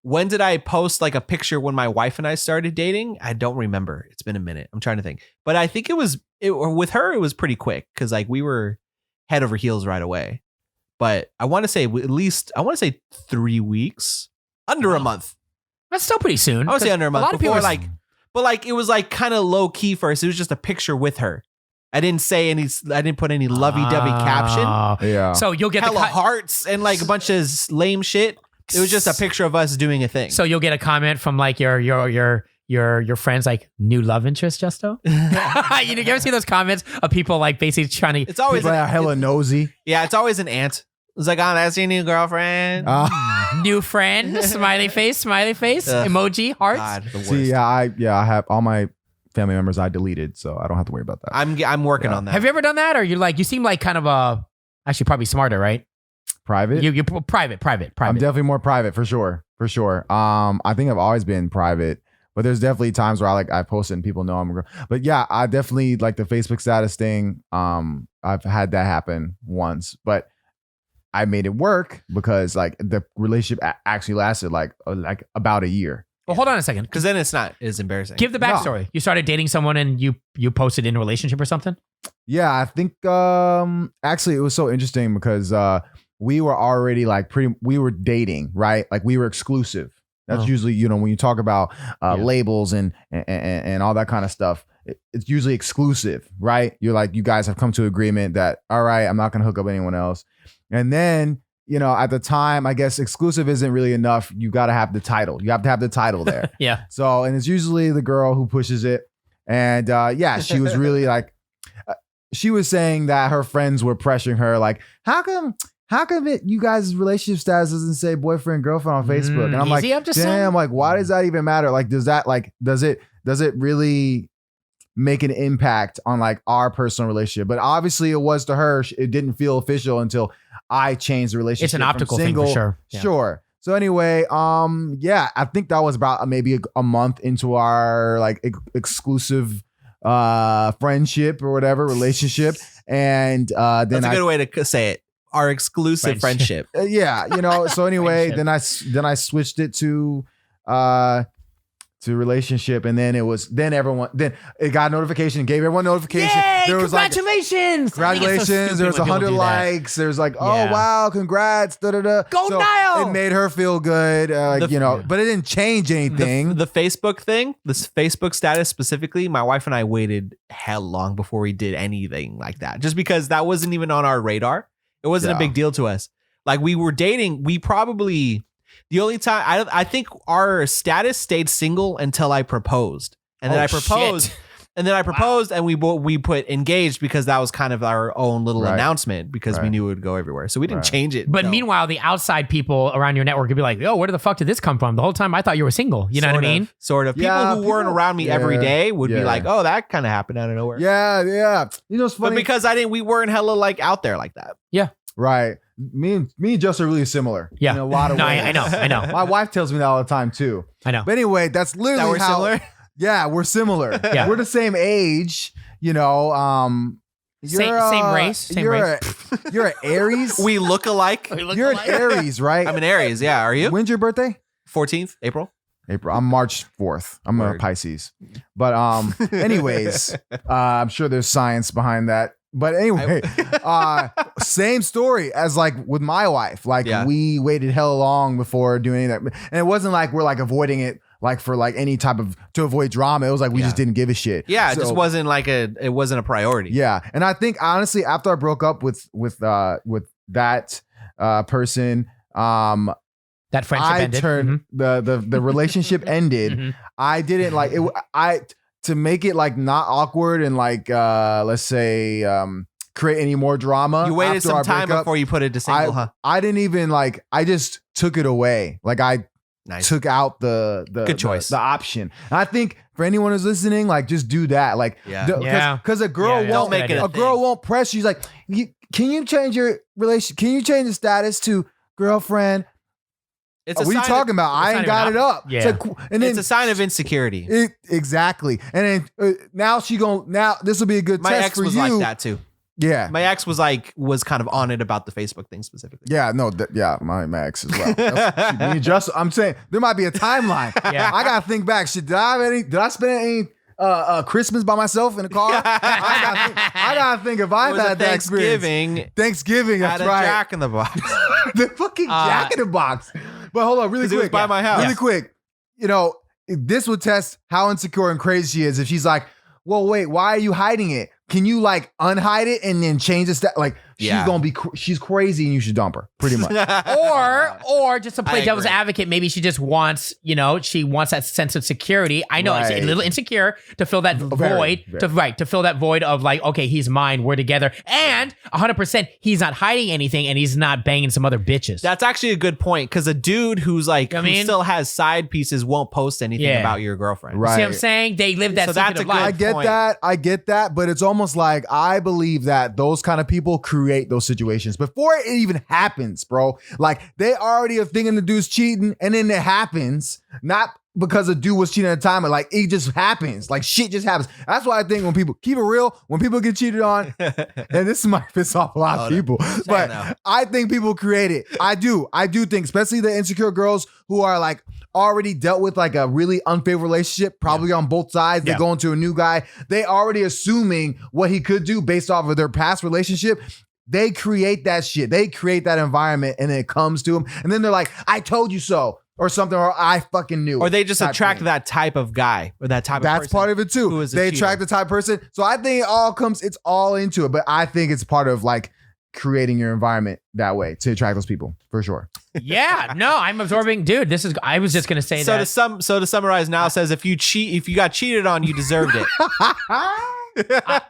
when did I post like a picture when my wife and I started dating? I don't remember. It's been a minute. I'm trying to think, but I think with her, it was pretty quick. Cause like we were head over heels right away, but I want to say 3 weeks, under a month. That's still pretty soon. I would say under a month. A lot of people but it was like kind of low key first. It was just a picture with her. I didn't put any lovey-dovey caption. Yeah. So you'll get hella hearts and like a bunch of lame shit. It was just a picture of us doing a thing. So you'll get a comment from like your friends, like, new love interest, Justo? You ever see those comments of people like basically trying to? It's always people are hella nosy. Yeah, it's always an aunt. It's like, oh, that's your new girlfriend. New friend, smiley face, emoji, hearts. God, the worst. See, I have all my family members I deleted, so I don't have to worry about that. I'm working on that. Have you ever done that, or you seem like kind of actually probably smarter, right? Private? You're private. I'm definitely more private for sure. I think I've always been private, but there's definitely times where I post it and people know I'm a girl. But yeah, I definitely like the Facebook status thing. I've had that happen once, but I made it work because like the relationship actually lasted like about a year. Well, hold on a second. Because then it's not as embarrassing. Give the backstory. No. You started dating someone and you posted in a relationship or something? Yeah, I think actually it was so interesting because we were already we were dating, right? Like we were exclusive. That's usually, when you talk about labels and all that kind of stuff, it's usually exclusive, right? You're like, you guys have come to agreement that, all right, I'm not going to hook up anyone else. And then, at the time, I guess exclusive isn't really enough. You got to have the title. You have to have the title there. Yeah. So, and it's usually the girl who pushes it. And she was really she was saying that her friends were pressuring her, like, how come you guys' relationship status doesn't say boyfriend, girlfriend on Facebook? And I'm like, damn, like, why does that even matter? Like, does it really make an impact on like our personal relationship? But obviously it was to her. It didn't feel official until I changed the relationship. It's an optical thing for sure. Yeah. Sure. So anyway, I think that was about maybe a month into our like exclusive friendship or whatever relationship. And then that's a good way to say it. Our exclusive friendship. So anyway, then I switched it to relationship, and then it got notification, gave everyone notification. Yay, there was congratulations. There was 100 likes. There's like, oh wow, congrats. Da, da, da. Go so Nile. It made her feel good, but it didn't change anything. The Facebook thing, this Facebook status specifically, my wife and I waited hell long before we did anything like that, just because that wasn't even on our radar. It wasn't a big deal to us. Like we were dating, the only time I think our status stayed single until I proposed. And then I proposed. Shit. And then I proposed and we put engaged because that was kind of our own little announcement because we knew it would go everywhere. So we didn't change it. But meanwhile, the outside people around your network would be like, oh, where the fuck did this come from? The whole time I thought you were single. You know what I mean? Sort of. People who weren't around me every day would be like, oh, that kind of happened out of nowhere. Yeah. It's funny. But because we weren't hella like out there like that. Yeah. Right. me and Just are really similar. Yeah. In a lot of No, ways. I know. My wife tells me that all the time too. I know. But anyway, that's literally That we're how. similar? Yeah, we're similar. Yeah. We're the same age. You know. Same race. You're an Aries. We look alike. You're an Aries, right? I'm an Aries. Yeah. Are you? When's your birthday? 14th April. April. I'm March 4th. I'm a Word. Pisces. But anyways, I'm sure there's science behind that. But anyway, same story as like with my wife. Like Yeah. we waited hell long before doing that. And it wasn't like we're like avoiding it like for like any type of to avoid drama. It was like we just didn't give a shit. Yeah. It So- just wasn't like it wasn't a priority. Yeah. And I think honestly, after I broke up with that person, That friendship I ended. turned the relationship ended. Mhm. I didn't like it. To make it like not awkward and like let's say create any more drama. You waited after some I time break up, before you put it to single, huh? I didn't even like. I just took it away. Like I Nice. took out the Good choice. the option. And I think for anyone who's listening, like just do that. Like Yeah. Yeah. because a girl Yeah, won't don't make it a a girl thing. won't press you. She's like, can you change your relation? Can you change the status to girlfriend? It's What are you sign talking about? I not ain't got even it up. Yeah. It's like, and then It's a sign of insecurity. exactly. And then now this will be a good My test ex for was you. like that too. Yeah. My ex was kind of on it about the Facebook thing specifically. Yeah, no, my ex as well. I'm saying there might be a timeline. Yeah. I gotta think back. Did I spend any Christmas by myself in a car? I gotta think if It I've was a had that experience. Thanksgiving. Thanksgiving, Had that's a right. Jack in the Box. The fucking Jack in the Box. But hold on, really 'Cause it quick. was by my house. Really quick. You know, this would test how insecure and crazy she is if she's like, well, wait, why are you hiding it? Can you like unhide it and then change the stat? Like Yeah. she's crazy and you should dump her, pretty much. Or just to play I devil's agree. advocate, maybe she just wants, she wants that sense of security. I know it's Right. a little insecure to fill that Very, void, very. to fill that void of like, okay, he's mine, we're together, and 100% he's not hiding anything and he's not banging some other bitches. That's actually a good point because a dude who's like I who mean- still has side pieces won't post anything Yeah. about your girlfriend. Right. See what I'm saying? They live that So that's secretive a good life. I get that, but it's almost like I believe that those kind of people create those situations before it even happens, bro. Like they already are thinking the dude's cheating, and then it happens, not because a dude was cheating at the time, but like it just happens. Like shit just happens. That's why I think when people keep it real, when people get cheated on, and this might piss off a lot of people, but no. I think people create it. I do think, especially the insecure girls who are like already dealt with like a really unfavorable relationship, probably on both sides. They Yeah. go into a new guy. They already assuming what he could do based off of their past relationship. They create that shit. They create that environment, and then it comes to them, and then they're like, "I told you so," or something, or "I fucking knew." Or they just type attract thing. that type of guy or that type of That's person. part of it who too. is a They cheater. attract the type of person. So I think it's all into it. But I think it's part of like creating your environment that way to attract those people for sure. Yeah, no, I'm absorbing, dude. I was just gonna say So that. to summarize, now says if you got cheated on, you deserved it.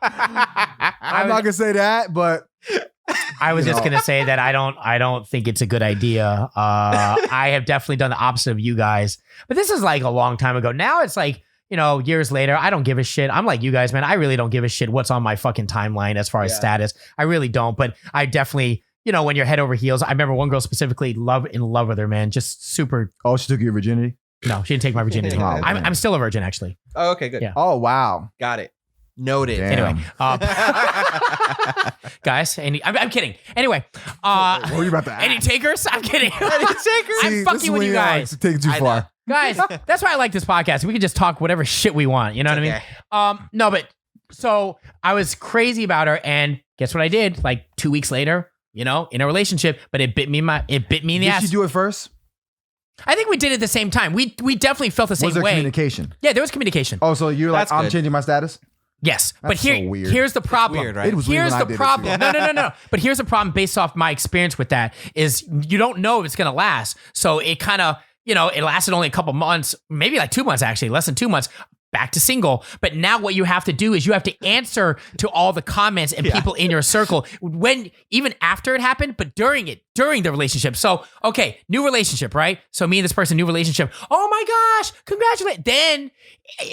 I'm not gonna say that, but I was just gonna say that I don't think it's a good idea. I have definitely done the opposite of you guys, but this is like a long time ago. Now it's like, years later, I don't give a shit. I'm like you guys, man. I really don't give a shit what's on my fucking timeline as far as status. I really don't. But I definitely, when you're head over heels. I remember one girl specifically, in love with her, man. Just super. oh, she took your virginity. No, she didn't take my virginity. Oh, man. I'm still a virgin, actually. Oh, okay, good. Yeah. Oh wow. Got it. Noted. Damn. Anyway, guys, I'm kidding. Anyway, What were you about to ask? any takers? I'm kidding. See, I'm this fucking is with when you guys. Take it too I far. know. Guys, that's why I like this podcast. We can just talk whatever shit we want. You know what Okay. I mean? No, but so I was crazy about her, and guess what I did? Like 2 weeks later, in a relationship, but it bit me in the Did ass. she do it first? I think we did it at the same time. We definitely felt the same Was there way. communication? Yeah, there was communication. Oh, so you're like, That's I'm good. changing my status? Yes, but That's so weird. here's the problem. weird, right? It was weird Here's when I the did it, problem. too. No. But here's the problem based off my experience with that is you don't know if it's going to last. So it kind of, it lasted only a couple months, maybe like 2 months, actually, less than 2 months, back to single. But now what you have to do is you have to answer to all the comments and people in your circle even after it happened, but during the relationship. So, okay, new relationship, right? So me and this person, new relationship. Oh my gosh, congratulate. Then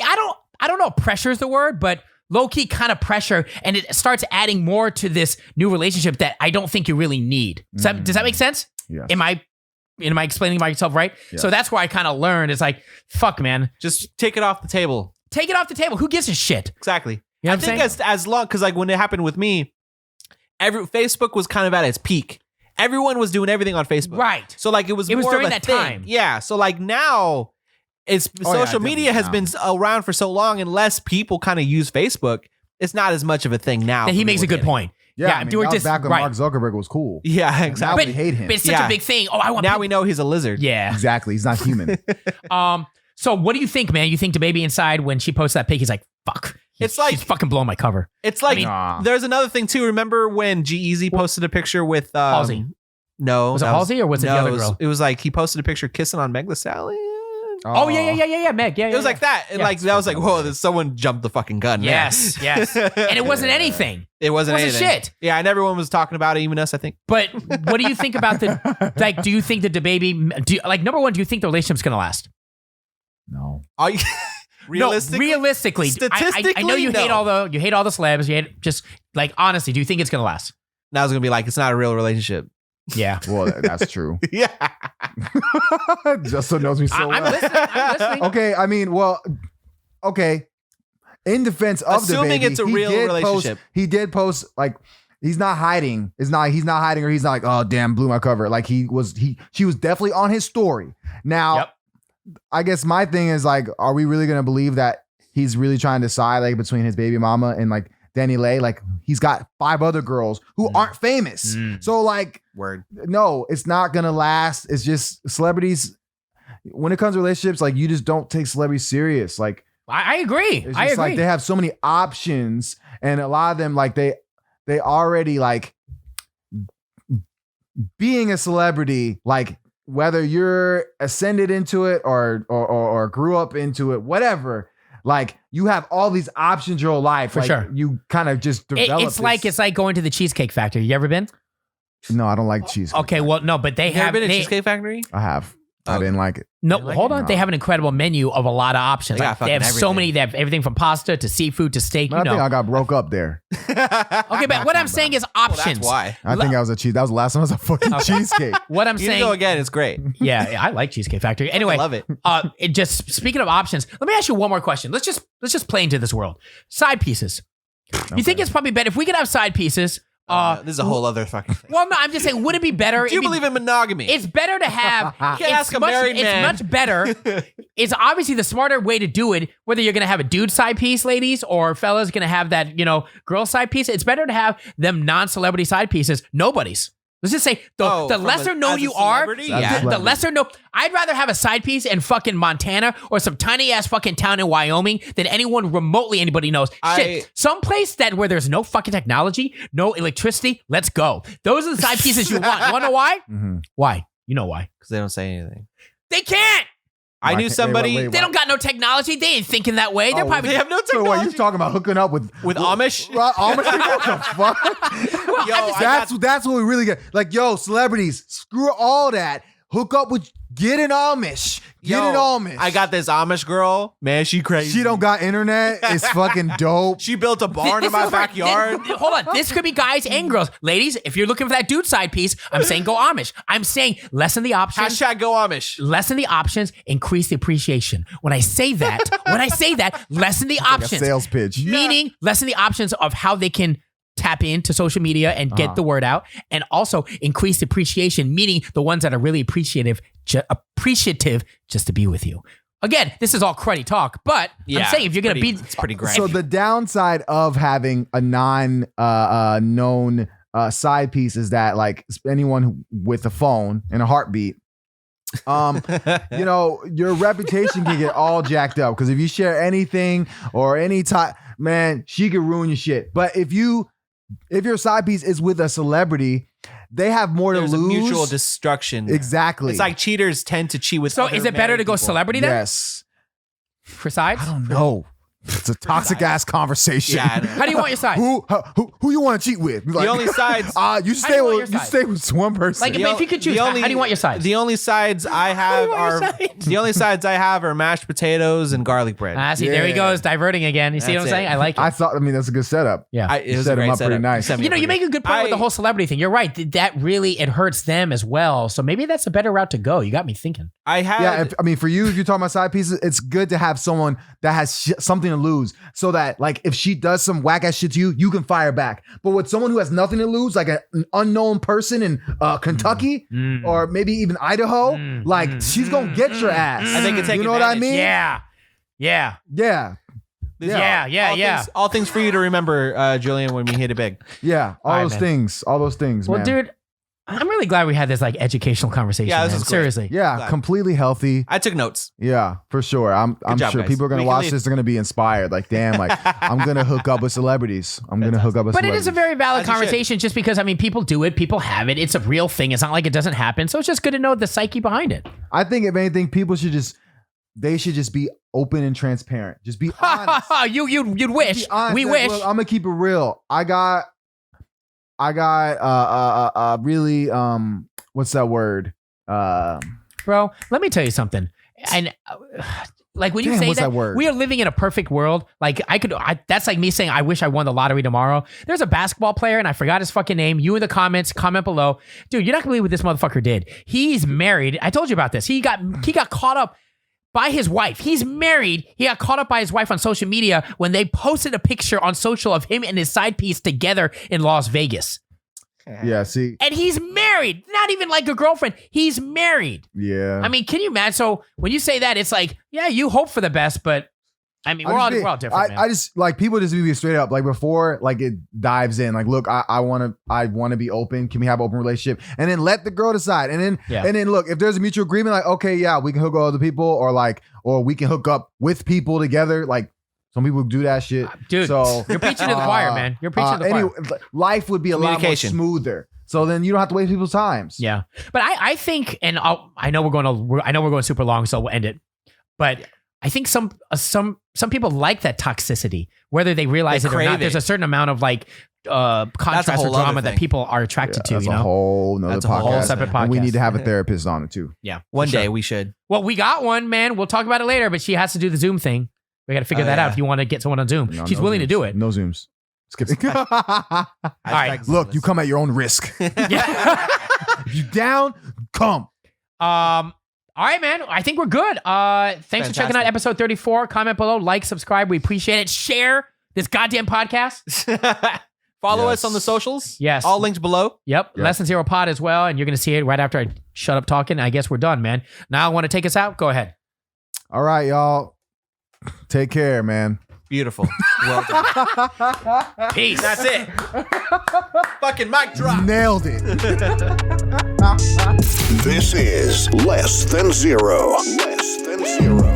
I don't know if pressure is the word, but low-key kind of pressure, and it starts adding more to this new relationship that I don't think you really need. Does that make sense? Yes. Am I explaining myself right? Yes. So that's where I kind of learned. It's like, fuck, man. Just take it off the table. Take it off the table. Who gives a shit? Exactly. You know I what I'm think saying? as long, because like when it happened with me, Facebook was kind of at its peak. Everyone was doing everything on Facebook. Right. So like it was more during of a that thing. time. Yeah. So like now, social media has been around for so long, and less people kind of use Facebook. It's not as much of a thing now. That he makes a good point. Yeah, I mean, we're that was just back when right. Mark Zuckerberg was cool. Yeah, Now exactly. we hate him. But it's such a big thing. Oh, I want Now we know he's a lizard. Yeah. Exactly. He's not human. So what do you think, man? You think DaBaby inside when she posted that pic, he's like, fuck. It's like- she's fucking blowing my cover. It's like Nah. there's another thing too. Remember when G-Eazy posted a picture with Halsey. No, Was it that Halsey or was it the no, other girl? It was like he posted a picture kissing on Meg Thee Stallion. Oh, yeah, Meg. Yeah, It was like that. And Yeah. like that was like, whoa, someone jumped the fucking gun. man. Yes. And it wasn't anything. It wasn't Wasn't anything. shit. Yeah, and everyone was talking about it, even us, I think. But what do you think about do you think the DaBaby, number one, do you think the relationship's going to last? No. Are you realistically? No, realistically. Statistically, I know you no. hate all the celebs. You hate just like, honestly, do you think it's going to last? Now it's gonna be like it's not a real relationship. Yeah. Well, that's true. Yeah. Justo knows me so I'm well. listening. Okay, I mean, well, okay. In defense of Assuming DaBaby, it's a he real did relationship. he did post like he's not hiding. He's not hiding, or he's not like, oh damn, blew my cover. Like she was definitely on his story. Now, Yep. I guess my thing is like, are we really gonna believe that he's really trying to decide like between his baby mama and like DaniLeigh? Like he's got 5 other girls who aren't famous. So like, Word. no, it's not gonna last. It's just celebrities. When it comes to relationships, like you just don't take celebrities serious. Like I agree. it's I just agree. like they have so many options, and a lot of them like they already like being a celebrity. Like whether you're ascended into it or grew up into it, whatever. Like you have all these options your whole life. For like, sure. You kind of just develop. It's like going to the Cheesecake Factory. You ever been? No, I don't like cheese. Okay, well, no, but they You ever have been to they- Cheesecake Factory? I have. I didn't like it. No, You like hold it? on. They have an incredible menu of a lot of options. They got Like, fucking they have so everything. many. They have everything from pasta to seafood to steak. I You think know. I got broke up there. Okay, but what I'm saying is options. That's why. I think I was a cheese. That was the last time I was a fucking cheesecake. What I'm You need to saying. go again. It's great. Yeah, I like Cheesecake Factory. Anyway, I love it. It just speaking of options, let me ask you one more question. Let's just play into this world. Side pieces. You think it's probably better if we could have side pieces? This is a whole other fucking thing. Well, no, I'm just saying, would it be better? Do you believe in monogamy? It's better to have. can't ask a married man. It's much better. It's obviously the smarter way to do it. Whether you're going to have a dude side piece, ladies, or fellas going to have that, girl side piece. It's better to have them non-celebrity side pieces. Nobody's. Let's just say the from lesser known as a you are, celebrity? Yeah. the lesser known. I'd rather have a side piece in fucking Montana or some tiny ass fucking town in Wyoming than anyone remotely anybody knows. Shit, some place where there's no fucking technology, no electricity. Let's go. Those are the side pieces you want. You want to know why? Mhm. Why? You know why? Because they don't say anything. They can't. I knew somebody. Wait, They don't got no technology. They ain't thinking that way. They're Oh, probably They have no So technology. what you talking about hooking up with Amish? Amish people? What the fuck? Yo, I That's what we really get. Like, yo, celebrities, screw all that. Hook up with get an Amish. Get an Amish. I got this Amish girl. Man, she crazy. She don't got internet. It's fucking dope. She built a barn in This my is where- backyard. Hold on. This could be guys and girls. Ladies, if you're looking for that dude side piece, I'm saying go Amish. I'm saying lessen the options. Hashtag go Amish. Lessen the options, increase the appreciation. When I say that, lessen the Like a options. sales pitch. Meaning lessen the options of how they can tap into social media and get the word out, and also increase the appreciation, meaning the ones that are really appreciative just to be with you. Again, this is all cruddy talk, but I'm saying if you're gonna be, it's pretty great. So the downside of having a known side piece is that like anyone with a phone and a heartbeat, your reputation can get all jacked up because if you share anything or any time, man, she could ruin your shit. But if your side piece is with a celebrity, they have more There's to a lose. mutual destruction. there. Exactly. It's like cheaters tend to cheat with. so other is it better married to go people. celebrity then Yes. for sides? I don't know. It's a toxic ass conversation. Yeah, I know. How do you want your sides? Who you want to cheat with? Like, The only sides. you How do you stay want with your sides? one person. Like, if you could choose, how do you want your sides? The only sides I have are mashed potatoes and garlic bread. See, there he Yeah. goes, diverting again. You see what I'm That's saying? it. I like it. I thought. I mean, that's a good setup. Yeah. It was set a him great up pretty setup. nice. Set me You know, up you pretty make a good point with the whole celebrity thing. You're right. That really, it hurts them as well. So maybe that's a better route to go. You got me thinking. I had. Yeah, for you, if you're talking about side pieces, it's good to have someone that has something to lose, so that like if she does some whack ass shit to you, you can fire back. But with someone who has nothing to lose, like an unknown person in Kentucky or maybe even Idaho, she's gonna get your ass. I think it's you know what I mean? Yeah. All things for you to remember, Julian, when we hit it big. Yeah, all right, those man. things, Well, man. dude, I'm really glad we had this like educational conversation. Yeah, this man. is great. Seriously. Yeah, Glad. completely healthy. I took notes. Yeah, for sure. I'm job, sure guys. people are gonna We can watch leave. this. They're gonna be inspired. Like, damn, like I'm gonna hook up with celebrities. I'm gonna hook up with But it celebrities. is a very valid As you should. conversation just because, I mean, people do it, people have it. It's a real thing. It's not like it doesn't happen. So it's just good to know the psyche behind it. I think if anything, people should just be open and transparent. Just be honest. You'd wish. Be honest. We Like, wish. look, I'm gonna keep it real. I got really what's that word? Bro, let me tell you something. And like when you Damn, say what's that word? we are living in a perfect world. Like that's like me saying, I wish I won the lottery tomorrow. There's a basketball player and I forgot his fucking name. You in the comments, comment below. Dude, you're not gonna believe what this motherfucker did. He's married. I told you about this. He got caught up by his wife. He's married. He got caught up by his wife on social media when they posted a picture on social of him and his side piece together in Las Vegas. Yeah, see. And he's married. Not even like a girlfriend. He's married. Yeah. I mean, can you imagine? So when you say that, it's like, yeah, you hope for the best, but I mean, we're all different, man. I just like people just be straight up. Like before, like it dives in. Like, look, I want to be open. Can we have an open relationship? And then let the girl decide. And then look, if there's a mutual agreement, like, okay, yeah, we can hook up with other people, or we can hook up with people together. Like some people do that shit. Dude, so you're preaching to the choir, man. You're preaching to the choir. anyway, life would be a lot more Communication. smoother. So then you don't have to waste people's times. Yeah, but I think, and I know we're going super long, so we'll end it. But I think some people like that toxicity, whether they realize They it or crave not. There's it. a certain amount of like contrast or whole other drama that thing. people are attracted to. That's You a know. whole nother That's a whole podcast. separate And we podcast. need to have a therapist on it too. Yeah. One for day sure. we should. Well, we got one, man. We'll talk about it later, but she has to do the Zoom thing. We got to figure that out yeah. if you want to get someone on Zoom. No, She's no willing to Zooms. do it. No Zooms. Skip it. All right. Look, you come at your own risk. Yeah. If you down, come. All right, man. I think we're good. Thanks for checking out Fantastic. episode 34. Comment below, like, subscribe. We appreciate it. Share this goddamn podcast. Follow Yes. us on the socials. Yes. All links below. Yep. Less than zero pod as well. And you're going to see it right after I shut up talking. I guess we're done, man. Now I want to take us out. Go ahead. All right, y'all. Take care, man. Beautiful. Well done. Peace. That's it. Fucking mic drop. Nailed it. This is Less Than Zero. Less Than Zero.